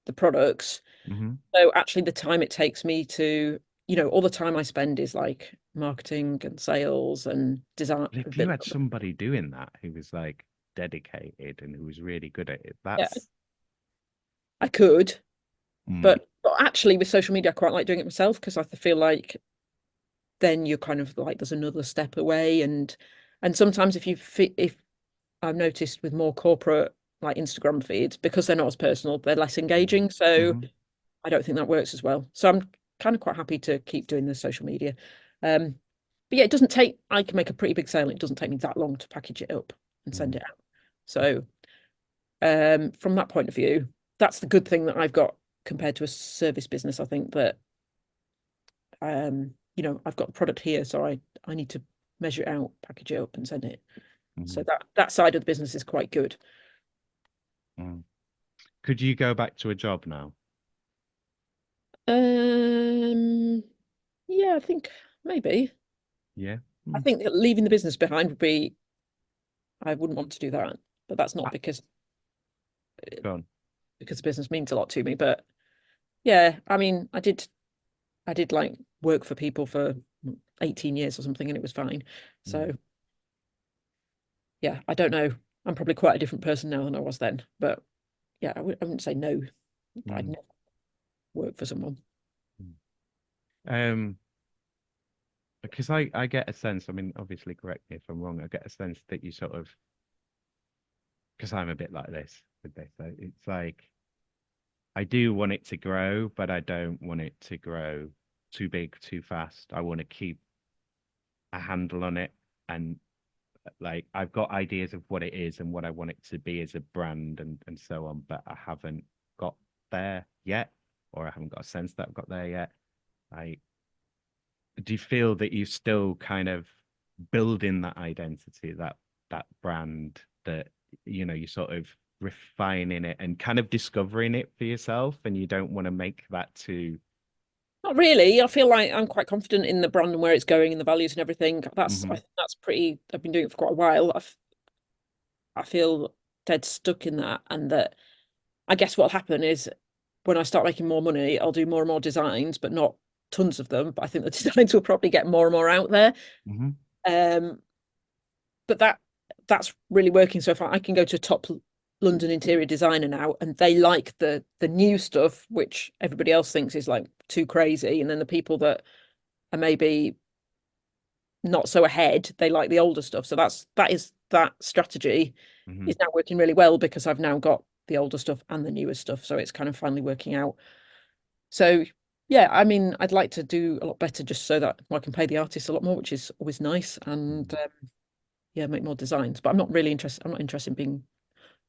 the products. So actually the time it takes me to, all the time I spend is like marketing and sales and design. If you had somebody doing that who was like dedicated and who was really good at it, Yeah, that's... I could, but actually with social media, I quite like doing it myself because I feel like then you're kind of like there's another step away, and sometimes if I've noticed with more corporate like Instagram feeds, because they're not as personal, they're less engaging. So I don't think that works as well. So I'm kind of quite happy to keep doing the social media. But yeah, it doesn't take, I can make a pretty big sale. It doesn't take me that long to package it up and send it out. So from that point of view, that's the good thing that I've got compared to a service business. I think that, I've got the product here, so I need to measure it out, package it up and send it. So that side of the business is quite good. Could you go back to a job now? Yeah, I think maybe. Yeah. I think that leaving the business behind would be, I wouldn't want to do that, but that's not because Go on. because business means a lot to me. But yeah, I mean, I did like work for people for 18 years or something, and it was fine. So yeah, I don't know. I'm probably quite a different person now than I was then. But yeah, I wouldn't say no. I'd never work for someone. Because I get a sense, I mean, obviously correct me if I'm wrong, I get a sense that you sort of, because I'm a bit like this with this, so it's like I do want it to grow, but I don't want it to grow too big, too fast. I want to keep a handle on it, and like I've got ideas of what it is and what I want it to be as a brand and so on, but I haven't got there yet, or I haven't got a sense that I've got there yet. Do you feel that you're still kind of building that identity, that brand, that you're sort of refining it and kind of discovering it for yourself, and you don't want to make that too Not really. I feel like I'm quite confident in the brand and where it's going and the values and everything. I think that's pretty. I've been doing it for quite a while. I feel dead stuck in that, and that I guess what'll happen is when I start making more money, I'll do more and more designs, but not tons of them. But I think the designs will probably get more and more out there. But that's really working so far. I can go to a top London interior designer now, and they like the new stuff, which everybody else thinks is like too crazy. And then the people that are maybe not so ahead, they like the older stuff. So that strategy is now working really well because I've now got the older stuff and the newer stuff. So it's kind of finally working out. So yeah, I mean, I'd like to do a lot better just so that I can pay the artists a lot more, which is always nice. And yeah, make more designs. But I'm not interested in being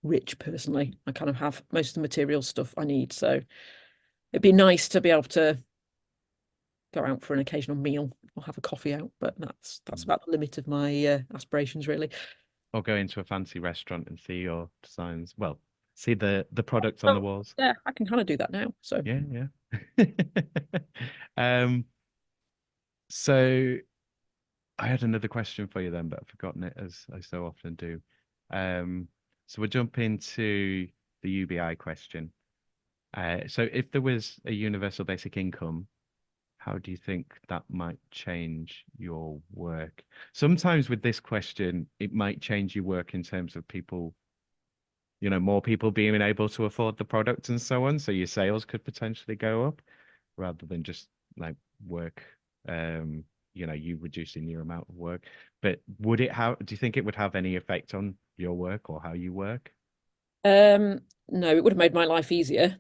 rich personally. I kind of have most of the material stuff I need. So it'd be nice to be able to go out for an occasional meal or have a coffee out, but that's about the limit of my aspirations, really. Or go into a fancy restaurant and see your designs. Well, see the products on the walls. Yeah, I can kind of do that now. So yeah. So I had another question for you then, but I've forgotten it, as I so often do. So we'll jump into the UBI question. So if there was a universal basic income, how do you think that might change your work? Sometimes with this question, it might change your work in terms of people, more people being able to afford the product and so on. So your sales could potentially go up rather than just like work, you reducing your amount of work. But do you think it would have any effect on your work or how you work? No, it would have made my life easier.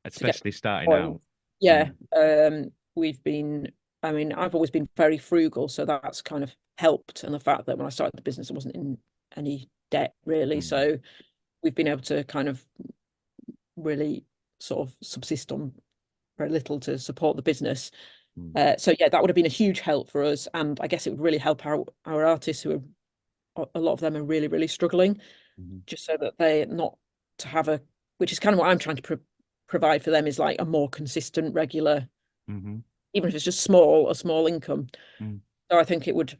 Especially starting out. Yeah. I've always been very frugal, so that's kind of helped. And the fact that when I started the business, I wasn't in any debt really. So we've been able to kind of really sort of subsist on very little to support the business. So yeah, that would have been a huge help for us. And I guess it would really help our artists who are, a lot of them are really, really struggling, just so that they're not to have which is kind of what I'm trying to provide for them, is like a more consistent, regular, even if it's just a small income. So I think it would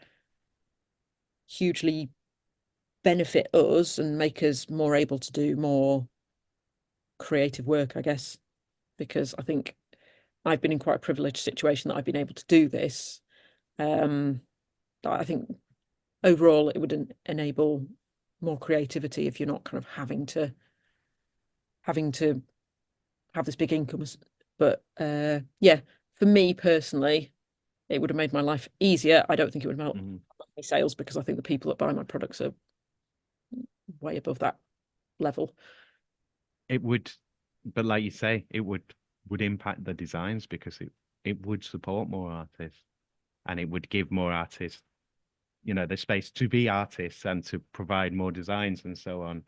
hugely benefit us and make us more able to do more creative work, I guess, because I think I've been in quite a privileged situation that I've been able to do this. I think overall it would enable more creativity if you're not kind of having to have this big income. But yeah, for me personally, it would have made my life easier. I don't think it would have helped my sales, because I think the people that buy my products are way above that level. It would, but like you say, it would impact the designs, because it would support more artists, and it would give more artists, the space to be artists and to provide more designs and so on.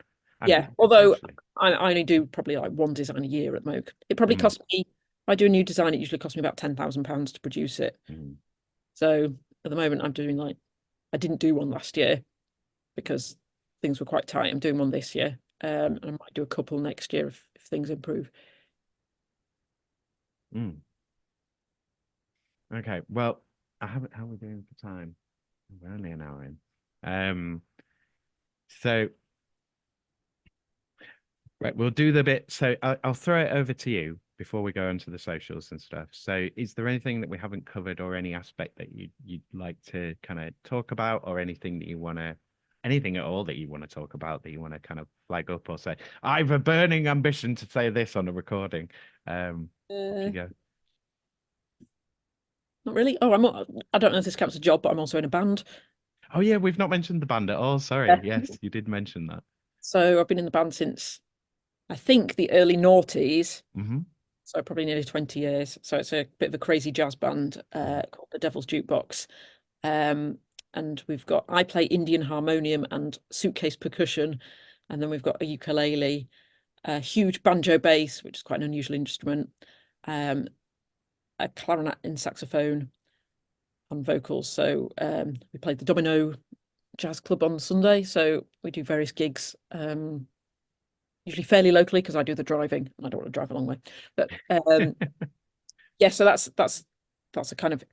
Yeah, although I only do probably like one design a year at the moment. It probably costs me, if I do a new design, it usually costs me about £10,000 to produce it. So at the moment I'm doing I didn't do one last year because things were quite tight. I'm doing one this year. And I might do a couple next year if things improve. Okay, well, how are we doing for time? We're only an hour in. So right, we'll do the bit. So I'll throw it over to you before we go into the socials and stuff. So is there anything that we haven't covered, or any aspect that you'd like to kind of talk about, or anything at all that you want to talk about, that you want to kind of flag up or say, I have a burning ambition to say this on a recording? You go. Not really. Oh, I don't know if this counts as a job, but I'm also in a band. Oh yeah, we've not mentioned the band at all. Sorry. Yeah. Yes, you did mention that. So I've been in the band since, I think, the early noughties. So probably nearly 20 years. So it's a bit of a crazy jazz band called the Devil's Jukebox. And I play Indian harmonium and suitcase percussion. And then we've got a ukulele, a huge banjo bass, which is quite an unusual instrument, a clarinet and saxophone and vocals. So we played the Domino Jazz Club on Sunday. So we do various gigs, usually fairly locally, because I do the driving and I don't want to drive a long way. But yeah, so that's a kind of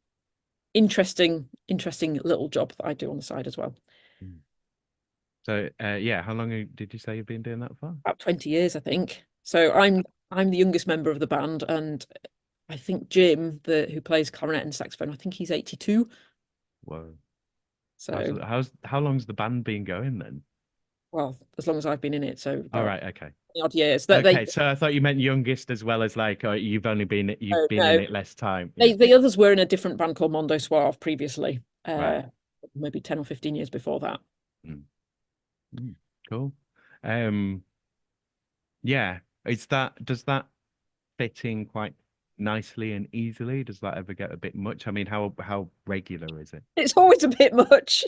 interesting little job that I do on the side as well. So yeah, how long did you say you've been doing that for? About 20 years, I think. So I'm the youngest member of the band, and I think Jim, who plays clarinet and saxophone, I think he's 82. Whoa. So How long's the band been going then? well, as long as I've been in it, so All about right, okay. odd years. Okay, so I thought you meant youngest as well as like you've been No, in it less time. Yeah. the others were in a different band called Mondo Suave previously, Right. maybe 10 or 15 years before that. Cool. Yeah. Does that fit in quite nicely and easily? Does that ever get a bit much? I mean, how regular is it? It's always a bit much.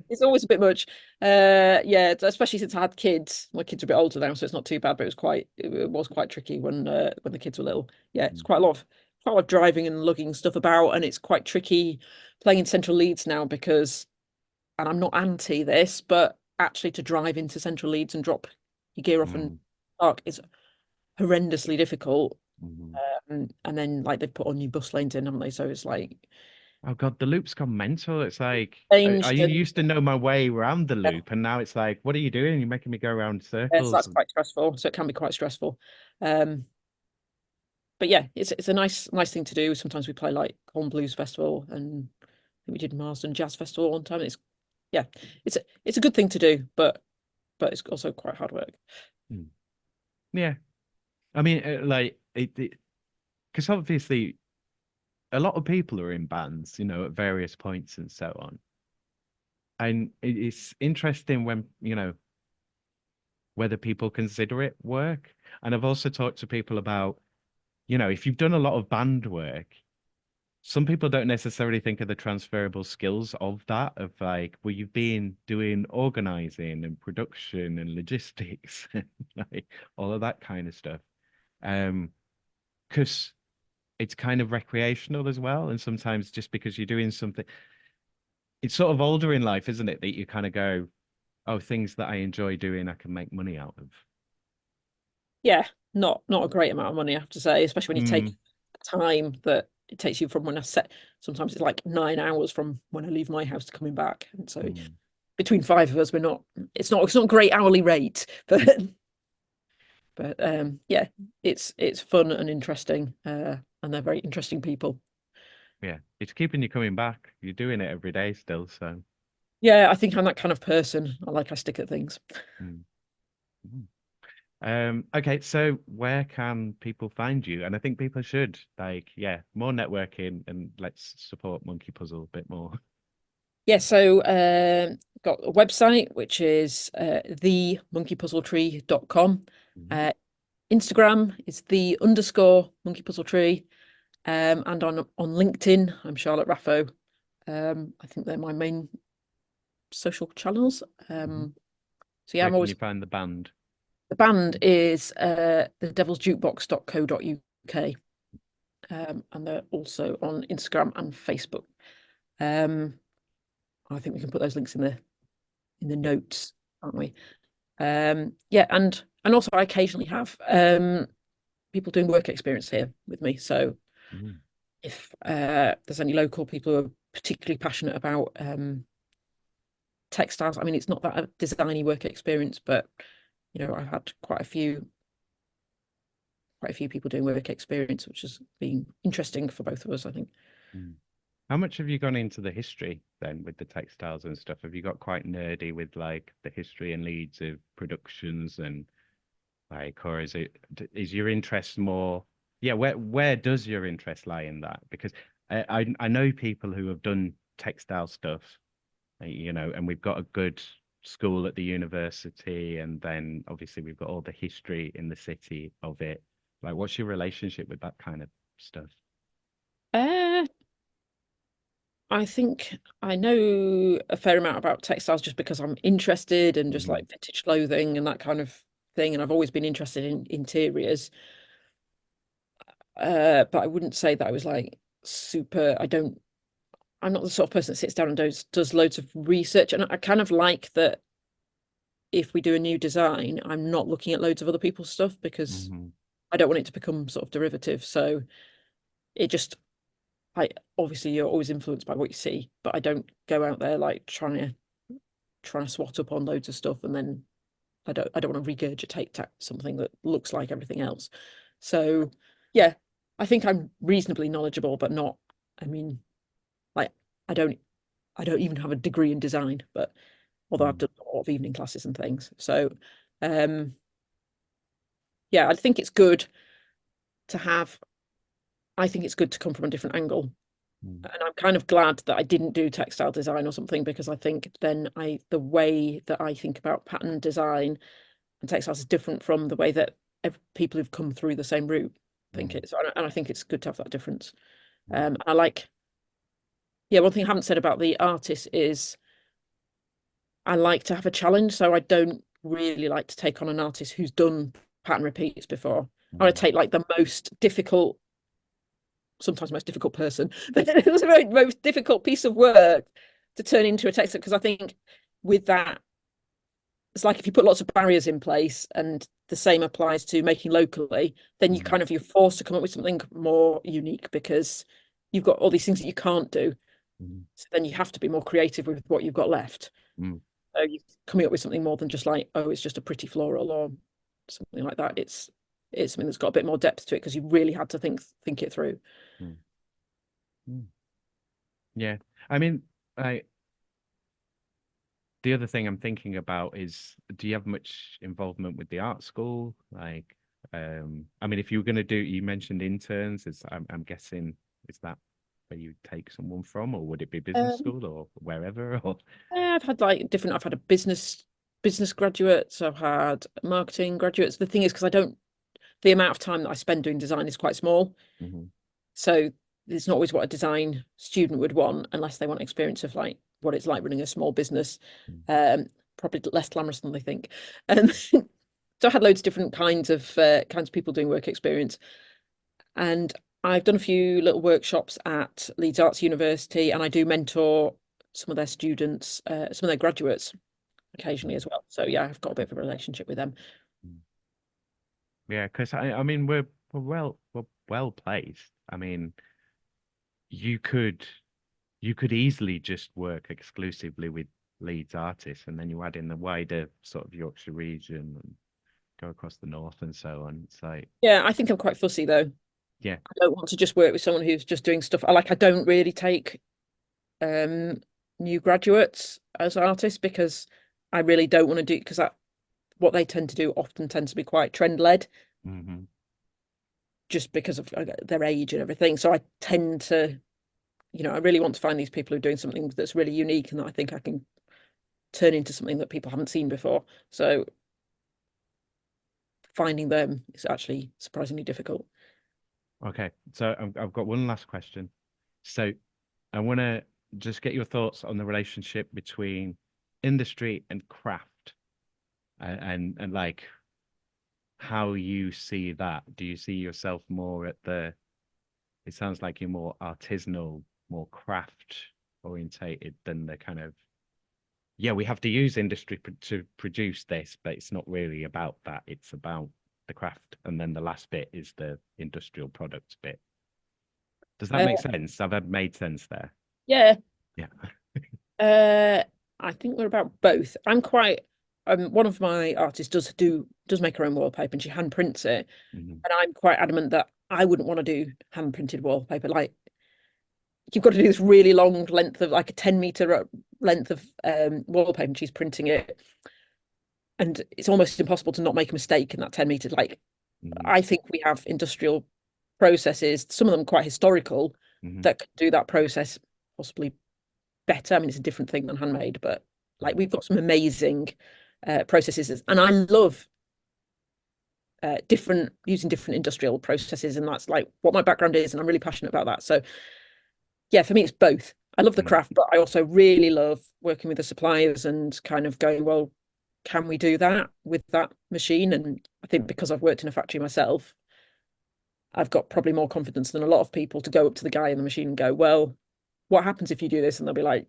It's always a bit much. Yeah, especially since I had kids. My kids are a bit older now, so it's not too bad, but it was quite tricky when the kids were little. Yeah, it's quite a lot of driving and lugging stuff about, and it's quite tricky playing in central Leeds now because, and I'm not anti this, but actually to drive into central Leeds and drop your gear off and park is horrendously difficult. And then like they've put on new bus lanes in, haven't they? So it's like, Oh God, the loop's gone mental. It's like I changed and used to know my way around the loop, and now it's like, what are you doing? You're making me go around so circles. that's quite stressful. So it can be quite stressful. But yeah, it's a nice thing to do. Sometimes we play like Corn Blues Festival, and we did Marsden Jazz Festival one time. It's a good thing to do, but it's also quite hard work. Yeah, I mean, like because obviously a lot of people are in bands, you know, at various points and so on. And it's interesting when, you know, whether people consider it work. And I've also talked to people about, you know, if you've done a lot of band work, some people don't necessarily think of the transferable skills of that, of like, well, you've been doing organizing and production and logistics, like all of that kind of stuff. Because it's kind of recreational as well. And sometimes just because you're doing something, it's sort of older in life, isn't it? That you kind of go, oh, things that I enjoy doing, I can make money out of. Yeah, not a great amount of money, I have to say, especially when you take time that it takes you from when I set. Sometimes it's like 9 hours from when I leave my house to coming back, and so between five of us, it's not a great hourly rate, but yeah, it's fun and interesting, and they're very interesting people. Yeah, it's keeping you coming back. You're doing it every day still, so yeah, I think I'm that kind of person. I stick at things. Okay, so where can people find you? And I think people should, like, yeah, more networking, and let's support Monkey Puzzle a bit more. Yeah, so got a website which is themonkeypuzzletree.com. Instagram is _monkeypuzzletree. And on LinkedIn, I'm Charlotte Raffo. I think they're my main social channels. So yeah, Where can you find the band? The band is thedevilsjukebox.co.uk. And they're also on Instagram and Facebook. I think we can put those links in the notes, aren't we? Yeah, and also I occasionally have people doing work experience here with me. So if there's any local people who are particularly passionate about textiles, I mean, it's not that a designy work experience, but you know, I've had quite a few people doing work experience, which has been interesting for both of us, I think. How much have you gone into the history then with the textiles and stuff? Have you got quite nerdy with like the history and Leeds of productions and like, or is your interest more? Yeah, where does your interest lie in that? Because I know people who have done textile stuff, you know, and we've got a good school at the university, and then obviously we've got all the history in the city of it. Like, what's your relationship with that kind of stuff? I think I know a fair amount about textiles just because I'm interested in just like vintage clothing and that kind of thing, and I've always been interested in interiors. But I wouldn't say that I was like super. I'm not the sort of person that sits down and does loads of research, and I kind of like that. If we do a new design, I'm not looking at loads of other people's stuff because I don't want it to become sort of derivative. So it just, obviously you're always influenced by what you see, but I don't go out there like trying to swat up on loads of stuff, and then I don't want to regurgitate something that looks like everything else. So yeah, I think I'm reasonably knowledgeable, but not, I mean, like I don't even have a degree in design, but although I've done a lot of evening classes and things. So yeah, I think it's good to have, I think it's good to come from a different angle. And I'm kind of glad that I didn't do textile design or something, because I think then the way that I think about pattern design and textiles is different from the way that people who've come through the same route think it is. And I think it's good to have that difference. I like, yeah, one thing I haven't said about the artist is I like to have a challenge. So I don't really like to take on an artist who's done pattern repeats before. I want to take like the most difficult, sometimes most difficult person, but it's the most difficult piece of work to turn into a textile, because I think with that, it's like if you put lots of barriers in place, and the same applies to making locally, then you kind of, you're forced to come up with something more unique, because you've got all these things that you can't do. So then you have to be more creative with what you've got left. So you're coming up with something more than just like, oh, it's just a pretty floral or something like that. It's something that's got a bit more depth to it, because you really had to think it through. Yeah, I mean, the other thing I'm thinking about is, do you have much involvement with the art school? Like, I mean, if you were going to do, you mentioned interns, I'm guessing, is that where you take someone from, or would it be business school or wherever? Or yeah, I've had like different, I've had a business graduates, I've had marketing graduates. The thing is, because the amount of time that I spend doing design is quite small. So it's not always what a design student would want, unless they want experience of like what it's like running a small business. Probably less glamorous than they think. So I had loads of different kinds of people doing work experience. And I've done a few little workshops at Leeds Arts University, and I do mentor some of their students, some of their graduates occasionally as well. So yeah, I've got a bit of a relationship with them. Yeah, because I mean, we're well placed. I mean, you could easily just work exclusively with Leeds artists, and then you add in the wider sort of Yorkshire region and go across the north and so on. It's like, yeah, I think I'm quite fussy though. Yeah, I don't want to just work with someone who's just doing stuff. I don't really take new graduates as artists, because I really don't want to do, because what they tend to do often tends to be quite trend led, just because of their age and everything. So I tend to, I really want to find these people who are doing something that's really unique and that I think I can turn into something that people haven't seen before. So finding them is actually surprisingly difficult. Okay, so I've got one last question. So I want to just get your thoughts on the relationship between industry and craft, and like how you see that. Do you see yourself more at it sounds like you're more artisanal, more craft orientated than the kind of, yeah, we have to use industry to produce this, but it's not really about that. It's about the craft, and then the last bit is the industrial products bit. Does that make sense? I've made sense there. Yeah. Yeah. I think we're about both. I'm quite one of my artists does make her own wallpaper, and she hand prints it. And I'm quite adamant that I wouldn't want to do hand printed wallpaper. Like, you've got to do this really long length of, like, a 10-meter length of wallpaper, and she's printing it. And it's almost impossible to not make a mistake in that 10 meters. Like, I think we have industrial processes, some of them quite historical, that could do that process possibly better. I mean, it's a different thing than handmade, but like, we've got some amazing processes, and I love using different industrial processes, and that's like what my background is, and I'm really passionate about that. So yeah, for me, it's both. I love the craft, but I also really love working with the suppliers and kind of going, well, can we do that with that machine? And I think because I've worked in a factory myself, I've got probably more confidence than a lot of people to go up to the guy in the machine and go, well, what happens if you do this? And they'll be like,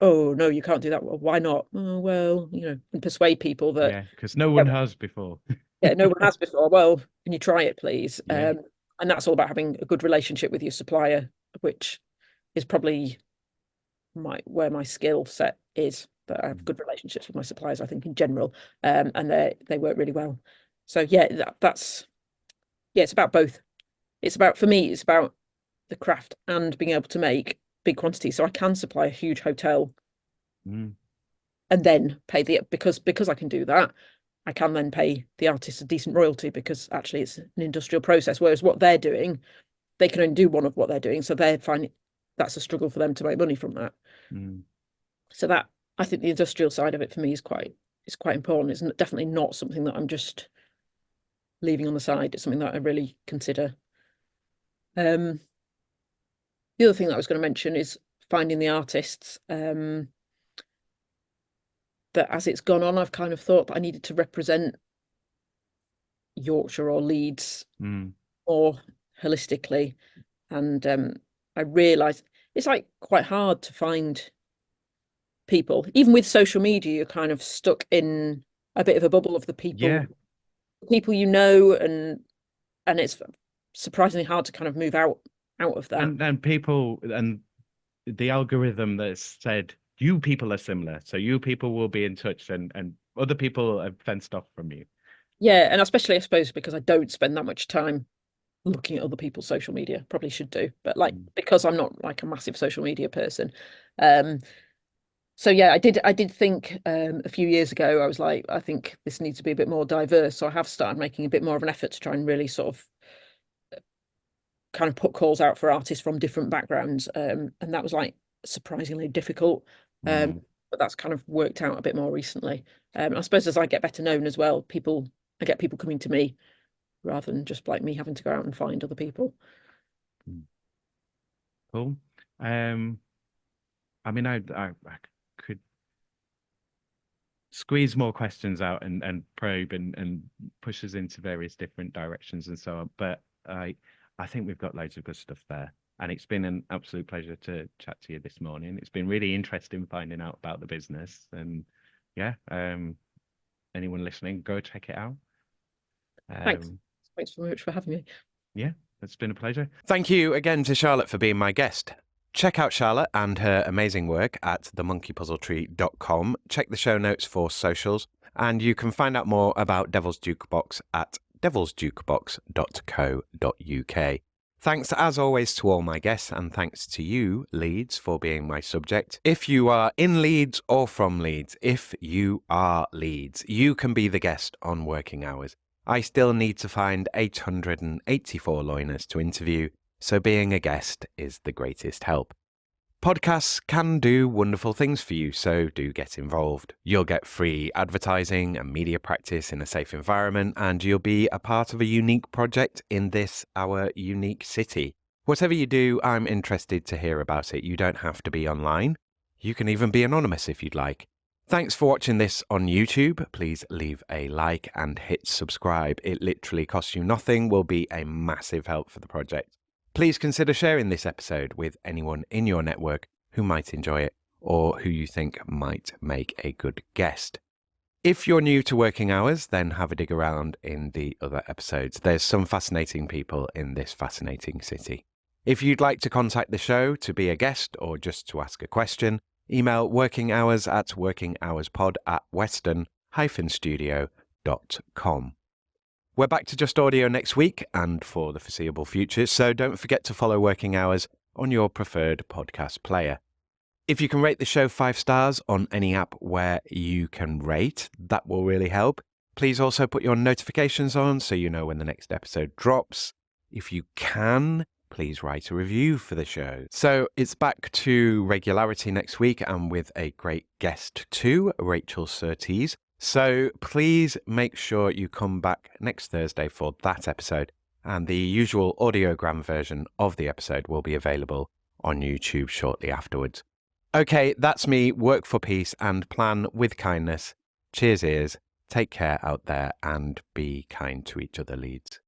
oh, no, you can't do that. Well, why not? Oh, well, and persuade people that. Yeah, because no one has before. Yeah, no one has before. Well, can you try it, please? Yeah. And that's all about having a good relationship with your supplier, which is probably where my skill set is. That I have good relationships with my suppliers, I think, in general, and they work really well. So yeah, that's it's about both. For me, it's about the craft and being able to make big quantities, so I can supply a huge hotel, and then pay because I can do that. I can then pay the artists a decent royalty because actually it's an industrial process. Whereas what they're doing, they can only do one of what they're doing, so they're finding that's a struggle for them to make money from that. So that, I think the industrial side of it for me is quite important. It's definitely not something that I'm just leaving on the side. It's something that I really consider. The other thing that I was going to mention is finding the artists. That as it's gone on, I've kind of thought that I needed to represent Yorkshire or Leeds more holistically, and I realised it's like quite hard to find people. Even with social media, you're kind of stuck in a bit of a bubble of the people you know, and it's surprisingly hard to kind of move out of that. And people, and the algorithm that's said you people are similar, so you people will be in touch, and other people are fenced off from you. Yeah, and especially I suppose because I don't spend that much time looking at other people's social media. Probably should do, but like because I'm not like a massive social media person. So yeah, I did think a few years ago, I was like, I think this needs to be a bit more diverse. So I have started making a bit more of an effort to try and really sort of kind of put calls out for artists from different backgrounds. And that was like surprisingly difficult. But that's kind of worked out a bit more recently. I suppose as I get better known as well, I get people coming to me rather than just like me having to go out and find other people. Cool. I mean, I could squeeze more questions out and probe and push us into various different directions and so on. But I think we've got loads of good stuff there. And it's been an absolute pleasure to chat to you this morning. It's been really interesting finding out about the business. And yeah, anyone listening, go check it out. Thanks very much for having me. Yeah, it's been a pleasure. Thank you again to Charlotte for being my guest. Check out Charlotte and her amazing work at themonkeypuzzletree.com. Check the show notes for socials, and you can find out more about Devil's Jukebox at devilsjukebox.co.uk. Thanks as always to all my guests, and thanks to you, Leeds, for being my subject. If you are in Leeds or from Leeds, if you are Leeds, you can be the guest on Working Hours. I still need to find 884 loiners to interview, so being a guest is the greatest help. Podcasts can do wonderful things for you, so do get involved. You'll get free advertising and media practice in a safe environment, and you'll be a part of a unique project in this, our unique city. Whatever you do, I'm interested to hear about it. You don't have to be online. You can even be anonymous if you'd like. Thanks for watching this on YouTube. Please leave a like and hit subscribe. It literally costs you nothing, will be a massive help for the project. Please consider sharing this episode with anyone in your network who might enjoy it or who you think might make a good guest. If you're new to Working Hours, then have a dig around in the other episodes. There's some fascinating people in this fascinating city. If you'd like to contact the show to be a guest or just to ask a question, email workinghours@workinghourspod@western-studio.com. We're back to just audio next week and for the foreseeable future, so don't forget to follow Working Hours on your preferred podcast player. If you can rate the show 5 stars on any app where you can rate, that will really help. Please also put your notifications on so you know when the next episode drops. If you can, please write a review for the show. So it's back to regularity next week and with a great guest too, Rachel Surtees. So please make sure you come back next Thursday for that episode, and the usual audiogram version of the episode will be available on YouTube shortly afterwards. Okay, that's me. Work for peace and plan with kindness. Cheers, ears. Take care out there and be kind to each other, Leeds.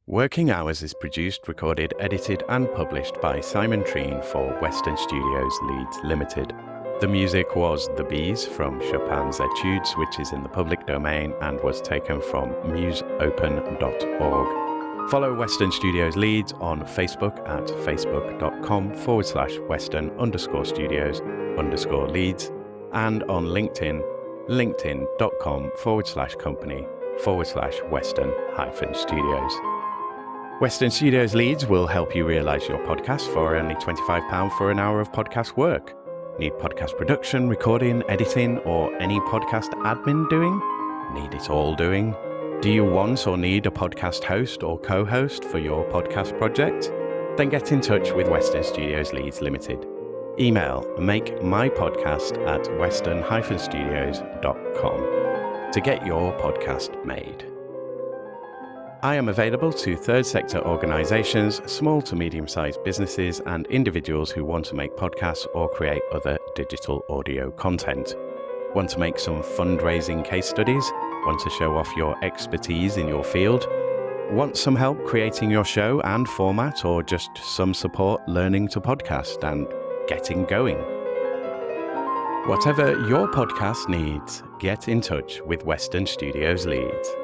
Working Hours is produced, recorded, edited and published by Simon Treen for Western Studios Leeds Limited. The music was The Bees from Chopin's Etudes, which is in the public domain and was taken from museopen.org. Follow Western Studios Leeds on Facebook at facebook.com/Western_Studios_Leeds and on LinkedIn, linkedin.com/company/Western-Studios. Western Studios Leeds will help you realise your podcast for only £25 for an hour of podcast work. Need podcast production, recording, editing, or any podcast admin doing? Need it all doing? Do you want or need a podcast host or co-host for your podcast project? Then get in touch with Western Studios Leeds Limited. Email makemypodcast@western-studios.com to get your podcast made. I am available to third sector organisations, small to medium-sized businesses and individuals who want to make podcasts or create other digital audio content. Want to make some fundraising case studies? Want to show off your expertise in your field? Want some help creating your show and format, or just some support learning to podcast and getting going? Whatever your podcast needs, get in touch with Western Studios Leeds.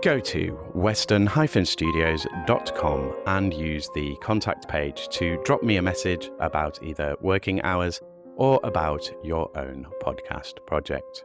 Go to western-studios.com and use the contact page to drop me a message about either working hours or about your own podcast project.